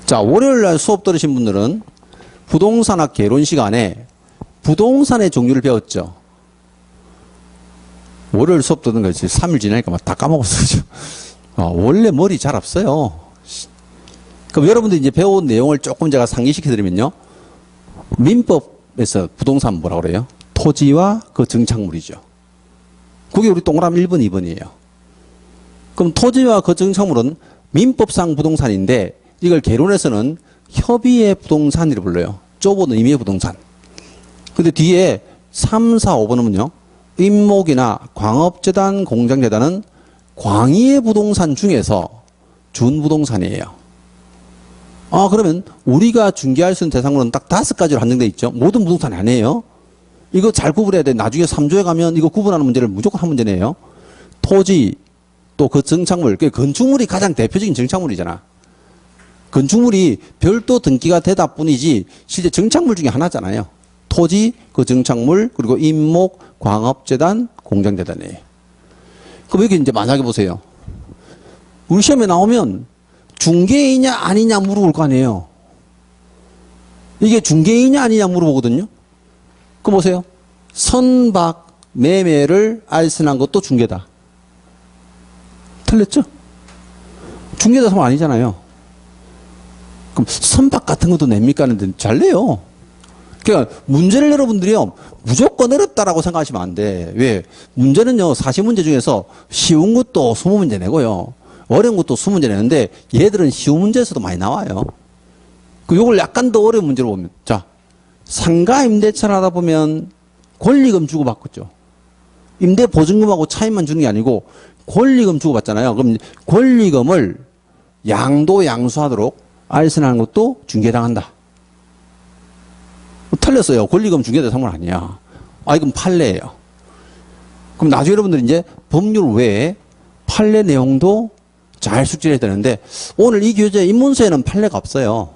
자, 월요일날 수업 들으신 분들은 부동산학 개론 시간에 부동산의 종류를 배웠죠. 월요일 수업 듣는 거지 3일 지나니까 막 다 까먹었어요. 원래 머리 잘 없어요. 그럼 여러분들이 이제 배운 내용을 조금 제가 상기시켜 드리면요. 민법에서 부동산 뭐라고 그래요? 토지와 그 정착물이죠. 그게 우리 동그라미 1번, 2번이에요. 그럼 토지와 그 정착물은 민법상 부동산인데 이걸 개론에서는 협의의 부동산이라고 불러요. 좁은 의미의 부동산. 근데 뒤에 3, 4, 5번은요. 임목이나 광업재단, 공장재단은 광의의 부동산 중에서 준부동산이에요. 아, 그러면 우리가 중개할 수 있는 대상물은 딱 5가지로 한정되어 있죠. 모든 부동산이 아니에요. 이거 잘 구분해야 돼. 나중에 3조에 가면 이거 구분하는 문제를 무조건 한 문제네요. 토지, 또 그 정착물, 그 건축물이 가장 대표적인 정착물이잖아. 건축물이 별도 등기가 되다 뿐이지 실제 정착물 중에 하나잖아요. 토지, 그 정착물, 그리고 임목, 광업재단, 공장재단이에요. 그럼 여기 이제 만약에 보세요. 우리 시험에 나오면 중개이냐 아니냐 물어볼 거 아니에요. 이게 중개이냐 아니냐 물어보거든요. 그럼 보세요. 선박 매매를 알선한 것도 중개다. 틀렸죠? 중개다 소문 아니잖아요. 그럼 선박 같은 것도 냅니까? 하는데 잘 내요. 그러니까 문제를 여러분들이요 무조건 어렵다라고 생각하시면 안 돼. 왜? 문제는요 사시 문제 중에서 쉬운 것도 20문제 내고요 어려운 것도 20문제 내는데 얘들은 쉬운 문제에서도 많이 나와요. 그 요걸 약간 더 어려운 문제로 보면 자 상가 임대차를 하다 보면 권리금 주고 받겠죠. 임대 보증금하고 차임만 주는 게 아니고 권리금 주고 받잖아요. 그럼 권리금을 양도 양수하도록 알선하는 것도 중개당한다. 틀렸어요. 권리금 중개대 상관 아니야. 아, 이건 판례예요. 그럼 나중에 여러분들이 이제 법률 외에 판례 내용도 잘 숙지해야 되는데 오늘 이 교재 입문서에는 판례가 없어요.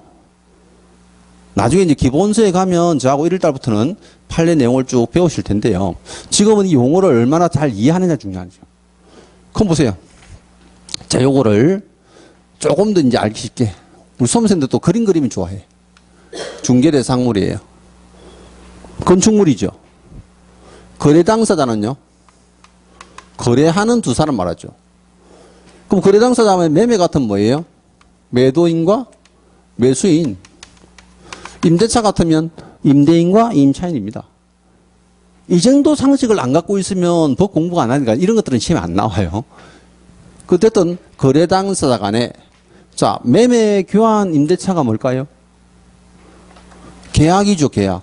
나중에 이제 기본서에 가면 저하고 1일달부터는 판례 내용을 쭉 배우실 텐데요. 지금은 이 용어를 얼마나 잘 이해하느냐 중요하죠. 그럼 보세요. 자, 요거를 조금 더 이제 알기 쉽게. 우리 수험생들 또 그림 그리면 좋아해. 중개대상물이에요. 건축물이죠. 거래 당사자는요. 거래하는 두 사람 말하죠. 그럼 거래 당사자 하면 매매 같은 뭐예요? 매도인과 매수인. 임대차 같으면 임대인과 임차인입니다. 이 정도 상식을 안 갖고 있으면 법 공부가 안 하니까 이런 것들은 시험에 안 나와요. 어쨌든 거래 당사자 간에 자 매매 교환 임대차가 뭘까요? 계약이죠. 계약.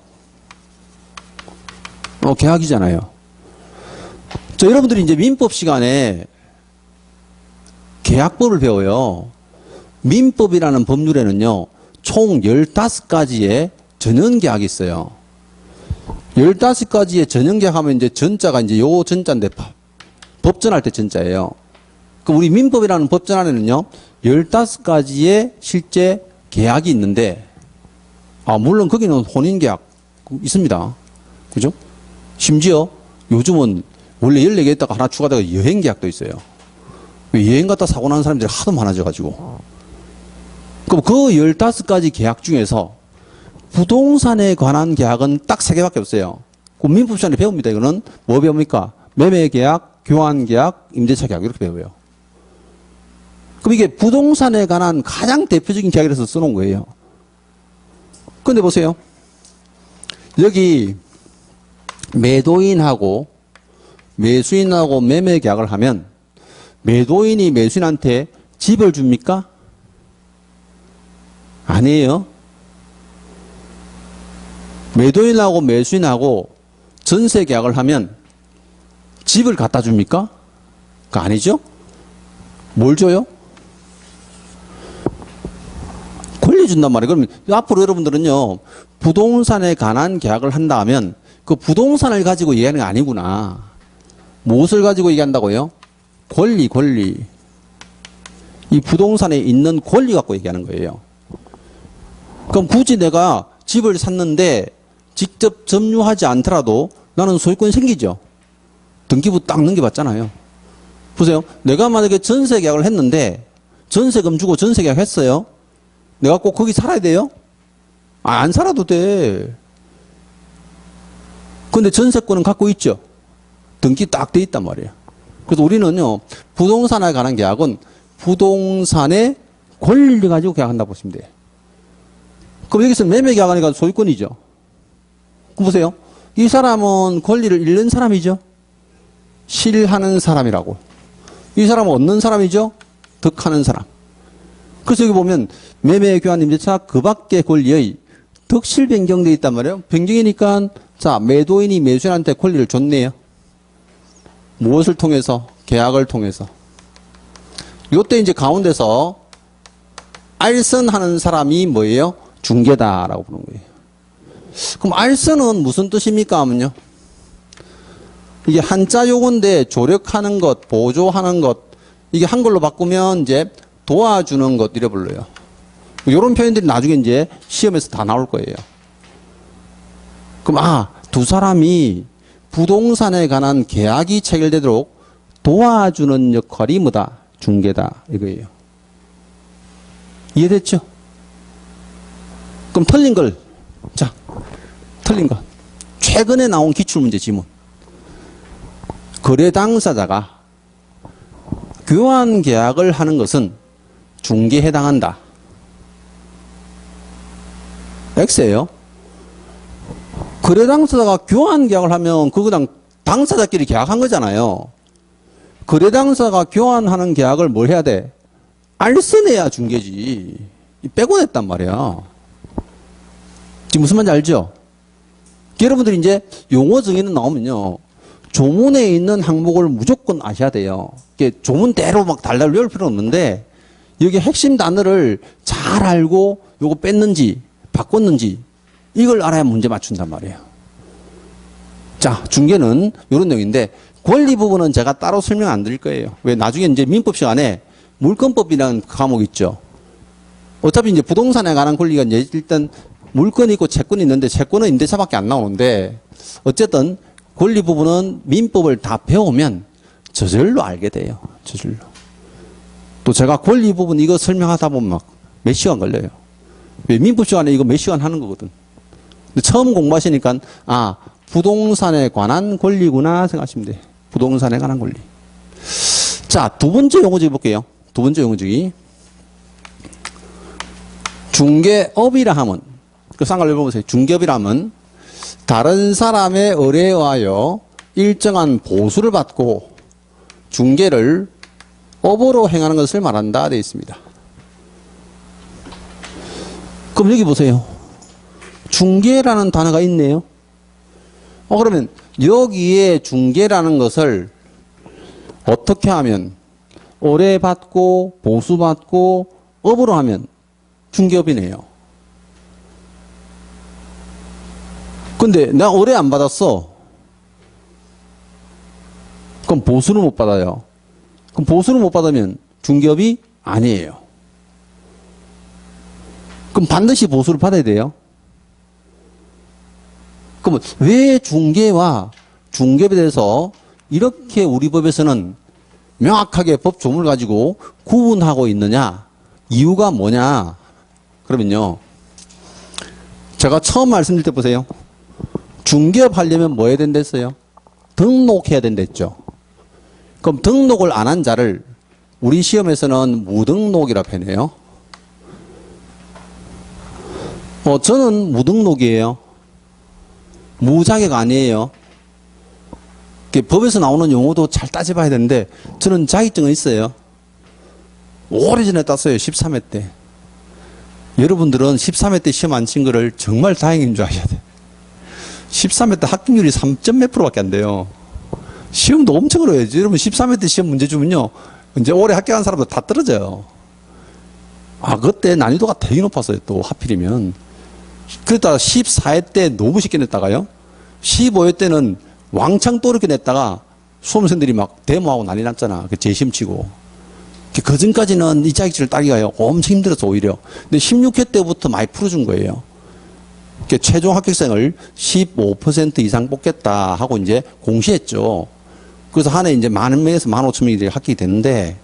계약이잖아요. 자 여러분들이 이제 민법 시간에 계약법을 배워요. 민법이라는 법률에는요. 총 15가지의 전형계약이 있어요. 15가지의 전형계약 하면 이제 전자가 이제 요 전자인데 법전할 때 전자예요. 그 우리 민법이라는 법전 안에는요. 15가지의 실제 계약이 있는데 물론 거기는 혼인계약 있습니다. 그죠? 심지어 요즘은 원래 14개 있다가 하나 추가되고 여행계약도 있어요. 여행 갔다 사고 난 사람들이 하도 많아져가지고. 그럼 그 15가지 계약 중에서 부동산에 관한 계약은 딱 3개밖에 없어요. 그 민법 시간에 배웁니다. 이거는 뭐 배웁니까? 매매계약, 교환계약, 임대차 계약 이렇게 배워요. 그럼 이게 부동산에 관한 가장 대표적인 계약이라서 써놓은 거예요. 근데 보세요. 여기 매도인하고 매수인하고 매매 계약을 하면 매도인이 매수인한테 집을 줍니까? 아니에요. 매도인하고 매수인하고 전세 계약을 하면 집을 갖다 줍니까? 그 아니죠? 뭘 줘요? 권리 준단 말이에요. 그러면 앞으로 여러분들은요, 부동산에 관한 계약을 한다 하면 그 부동산을 가지고 얘기하는 게 아니구나. 무엇을 가지고 얘기한다고요? 권리. 이 부동산에 있는 권리 갖고 얘기하는 거예요. 그럼 굳이 내가 집을 샀는데 직접 점유하지 않더라도 나는 소유권이 생기죠. 등기부 딱 넘겨봤잖아요. 보세요. 내가 만약에 전세 계약을 했는데 전세금 주고 전세 계약 했어요. 내가 꼭 거기 살아야 돼요? 안 살아도 돼. 근데 전세권은 갖고 있죠. 등기 딱 돼 있단 말이에요. 그래서 우리는요. 부동산에 관한 계약은 부동산의 권리를 가지고 계약한다고 보시면 돼요. 그럼 여기서 매매 계약하니까 소유권이죠. 그럼 보세요. 이 사람은 권리를 잃는 사람이죠. 실하는 사람이라고. 이 사람은 얻는 사람이죠. 득하는 사람. 그래서 여기 보면 매매 교환 임대차 그 밖의 권리의 득실 변경되어 있단 말이에요. 변경이니까 자 매도인이 매수인한테 권리를 줬네요. 무엇을 통해서? 계약을 통해서. 이때 이제 가운데서 알선하는 사람이 뭐예요? 중개다라고 부르는 거예요. 그럼 알선은 무슨 뜻입니까? 하면요. 이게 한자 용어인데 조력하는 것, 보조하는 것, 이게 한글로 바꾸면 이제 도와주는 것 이래 불러요. 이런 표현들이 나중에 이제 시험에서 다 나올 거예요. 그럼 두 사람이 부동산에 관한 계약이 체결되도록 도와주는 역할이 뭐다? 중개다 이거예요. 이해됐죠? 그럼 틀린 걸, 자, 틀린 것. 최근에 나온 기출문제 지문. 거래 당사자가 교환 계약을 하는 것은 중개에 해당한다. X예요. 거래 당사자가 교환 계약을 하면 그거랑 당사자끼리 계약한 거잖아요. 거래 당사자가 교환하는 계약을 뭘 해야 돼? 알선해야 중개지. 빼고 냈단 말이야. 지금 무슨 말인지 알죠? 여러분들이 이제 용어 정의는 나오면요. 조문에 있는 항목을 무조건 아셔야 돼요. 이게 조문대로 막 달달 외울 필요는 없는데 여기 핵심 단어를 잘 알고 요거 뺐는지 바꿨는지 이걸 알아야 문제 맞춘단 말이에요. 자, 중개는 이런 내용인데 권리 부분은 제가 따로 설명 안 드릴 거예요. 왜? 나중에 이제 민법 시간에 물권법이라는 과목 있죠. 어차피 이제 부동산에 관한 권리가 이제 일단 물건이 있고 채권이 있는데 채권은 임대차밖에 안 나오는데 어쨌든 권리 부분은 민법을 다 배우면 저절로 알게 돼요. 저절로. 또 제가 권리 부분 이거 설명하다 보면 막 몇 시간 걸려요. 왜? 민법 시간에 이거 몇 시간 하는 거거든. 근데 처음 공부하시니까 부동산에 관한 권리구나 생각하시면 돼요. 부동산에 관한 권리. 자, 두 번째 용어주기 볼게요. 두 번째 용어주기. 중개업이라 하면, 그 쌍을 읽어보세요. 중개업이라 하면 다른 사람의 의뢰에 의하여 일정한 보수를 받고 중개를 업으로 행하는 것을 말한다 되어 있습니다. 그럼 여기 보세요. 중개라는 단어가 있네요. 그러면 여기에 중개라는 것을 어떻게 하면 의뢰받고 보수받고 업으로 하면 중개업이네요. 근데 나 의뢰 안 받았어. 그럼 보수는 못 받아요. 그럼 보수를 못 받으면 중개업이 아니에요. 그럼 반드시 보수를 받아야 돼요. 그러면 왜 중개와 중개업에 대해서 이렇게 우리 법에서는 명확하게 법 조문을 가지고 구분하고 있느냐? 이유가 뭐냐? 그러면요. 제가 처음 말씀드릴 때 보세요. 중개업 하려면 뭐 해야 된댔어요? 등록해야 된댔죠. 그럼 등록을 안 한 자를 우리 시험에서는 무등록이라 표현해요. 저는 무등록이에요. 무자격 아니에요. 법에서 나오는 용어도 잘 따져봐야 되는데 저는 자격증은 있어요. 오래전에 땄어요. 13회 때. 여러분들은 13회 때 시험 안 친 거를 정말 다행인 줄 아셔야 돼. 13회 때 합격률이 3점 몇 프로밖에 안 돼요. 시험도 엄청 어려워요. 여러분 13회 때 시험 문제 주면요. 이제 올해 합격한 사람들 다 떨어져요. 그때 난이도가 되게 높았어요. 또 하필이면. 그러다가 14회 때 너무 쉽게 냈다가요. 15회 때는 왕창 또 이렇게 냈다가 수험생들이 막 데모하고 난리 났잖아. 재시험 치고. 그 전까지는 이 자격증을 따기가요. 엄청 힘들었어, 오히려. 근데 16회 때부터 많이 풀어준 거예요. 최종 합격생을 15% 이상 뽑겠다 하고 이제 공시했죠. 그래서 한 해 이제 10,000명에서 15,000명이 합격이 됐는데,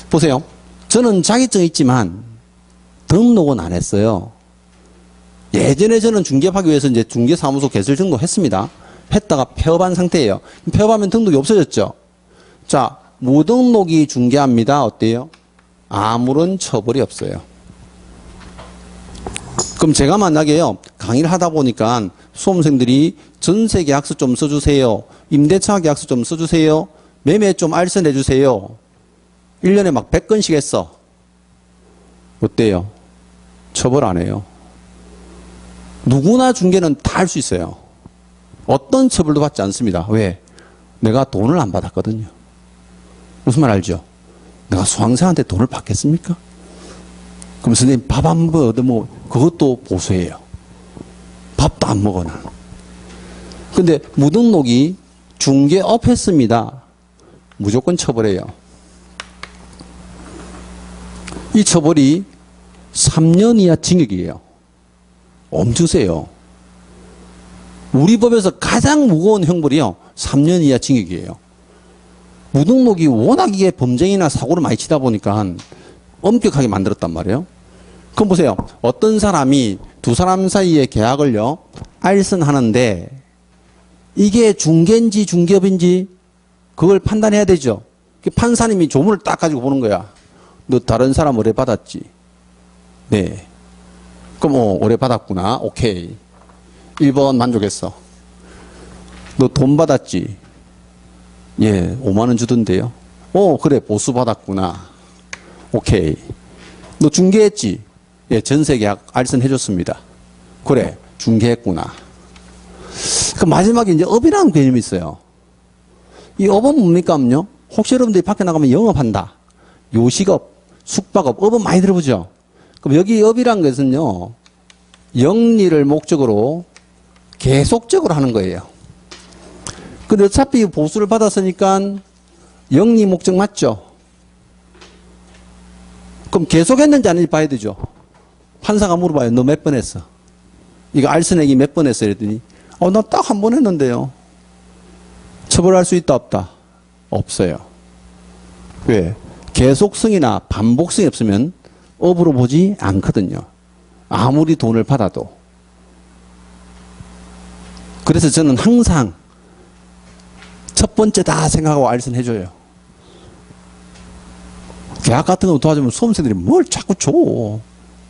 보세요. 저는 자격증이 있지만 등록은 안 했어요. 예전에 저는 중개업하기 위해서 이제 중개사무소 개설 등록했습니다. 했다가 폐업한 상태예요. 폐업하면 등록이 없어졌죠. 자, 무등록이 중개합니다. 어때요? 아무런 처벌이 없어요. 그럼 제가 만약에요, 강의를 하다 보니까 수험생들이 전세 계약서 좀 써주세요. 임대차 계약서 좀 써주세요. 매매 좀 알선해 주세요. 1년에 막 100건씩 했어. 어때요? 처벌 안 해요. 누구나 중개는 다 할 수 있어요. 어떤 처벌도 받지 않습니다. 왜? 내가 돈을 안 받았거든요. 무슨 말 알죠? 내가 수강생한테 돈을 받겠습니까? 그럼 선생님 밥 한 번 얻으면 그것도 보수예요. 밥도 안 먹어 난. 근데 무등록이 중개업 했습니다. 무조건 처벌해요. 이 처벌이 3년 이하 징역이에요. 엄청 세요. 우리 법에서 가장 무거운 형벌이요. 3년 이하 징역이에요. 무등록이 워낙 이게 범죄나 사고를 많이 치다 보니까 엄격하게 만들었단 말이에요. 그럼 보세요. 어떤 사람이 두 사람 사이에 계약을요, 알선하는데 이게 중개인지 중개업인지 그걸 판단해야 되죠. 판사님이 조문을 딱 가지고 보는 거야. 너 다른 사람 의뢰 받았지? 네. 그럼 의뢰 받았구나. 오케이. 1번 만족했어. 너 돈 받았지? 예, 5만 원 주던데요. 그래, 보수 받았구나. 오케이. 너 중개했지? 예, 전세계약 알선해줬습니다. 그래, 중개했구나. 그 마지막에 이제 업이라는 개념이 있어요. 이 업은 뭡니까?요? 혹시 여러분들이 밖에 나가면 영업한다. 요식업, 숙박업, 업은 많이 들어보죠? 그럼 여기 업이란 것은요, 영리를 목적으로 계속적으로 하는 거예요. 근데 어차피 보수를 받았으니까 영리 목적 맞죠? 그럼 계속했는지 아닌지 봐야 되죠. 판사가 물어봐요. 너 몇 번 했어? 이거 알선액이 몇 번 했어? 이랬더니 나 딱 한 번 했는데요. 처벌할 수 있다 없다? 없어요. 왜? 계속성이나 반복성이 없으면 업으로 보지 않거든요. 아무리 돈을 받아도. 그래서 저는 항상 첫 번째다 생각하고 알선해줘요. 계약 같은 거 도와주면 수험생들이 뭘 자꾸 줘.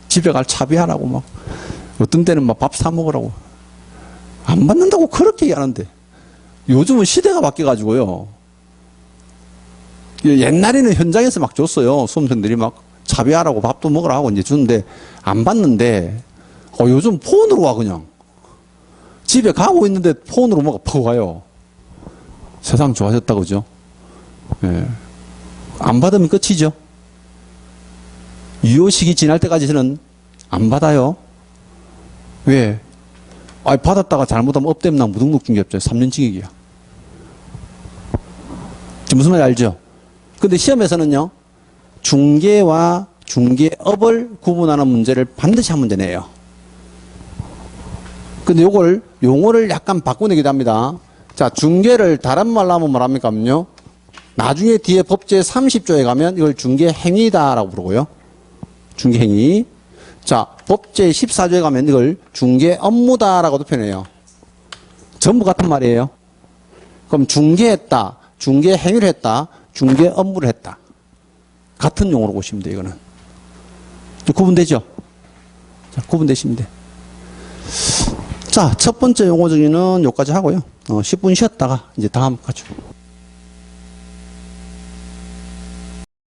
집에 갈 차비하라고 막. 어떤 때는 막 밥 사 먹으라고. 안 받는다고 그렇게 얘기하는데. 요즘은 시대가 바뀌어가지고요. 옛날에는 현장에서 막 줬어요. 수험생들이 막 차비하라고 밥도 먹으라 하고 이제 주는데 안 받는데, 요즘 폰으로 와, 그냥. 집에 가고 있는데 폰으로 뭐가 퍼 와요. 세상 좋아졌다, 그죠? 예. 안 받으면 끝이죠. 유효시기 지날 때까지 저는 안 받아요. 왜? 받았다가 잘못하면 업되면 나 무등록 중개업자 3년 징역이야. 무슨 말인지 알죠? 근데 시험에서는요, 중개와 중개업을 구분하는 문제를 반드시 한 문제 내요. 근데 요걸, 용어를 약간 바꾸내기도 합니다. 자, 중개를 다른 말로 하면 뭐랍니까?요? 나중에 뒤에 법제 30조에 가면 이걸 중개행위다라고 부르고요. 중개행위. 자, 법제 14조에 가면 이걸 중개업무다라고도 표현해요. 전부 같은 말이에요. 그럼 중개했다, 중개행위를 했다, 중개업무를 했다. 같은 용어로 보시면 돼요, 이거는. 구분되죠? 자, 구분되시면 돼요. 자, 첫 번째 용어 정의는 여기까지 하고요. 10분 쉬었다가 이제 다음 가죠.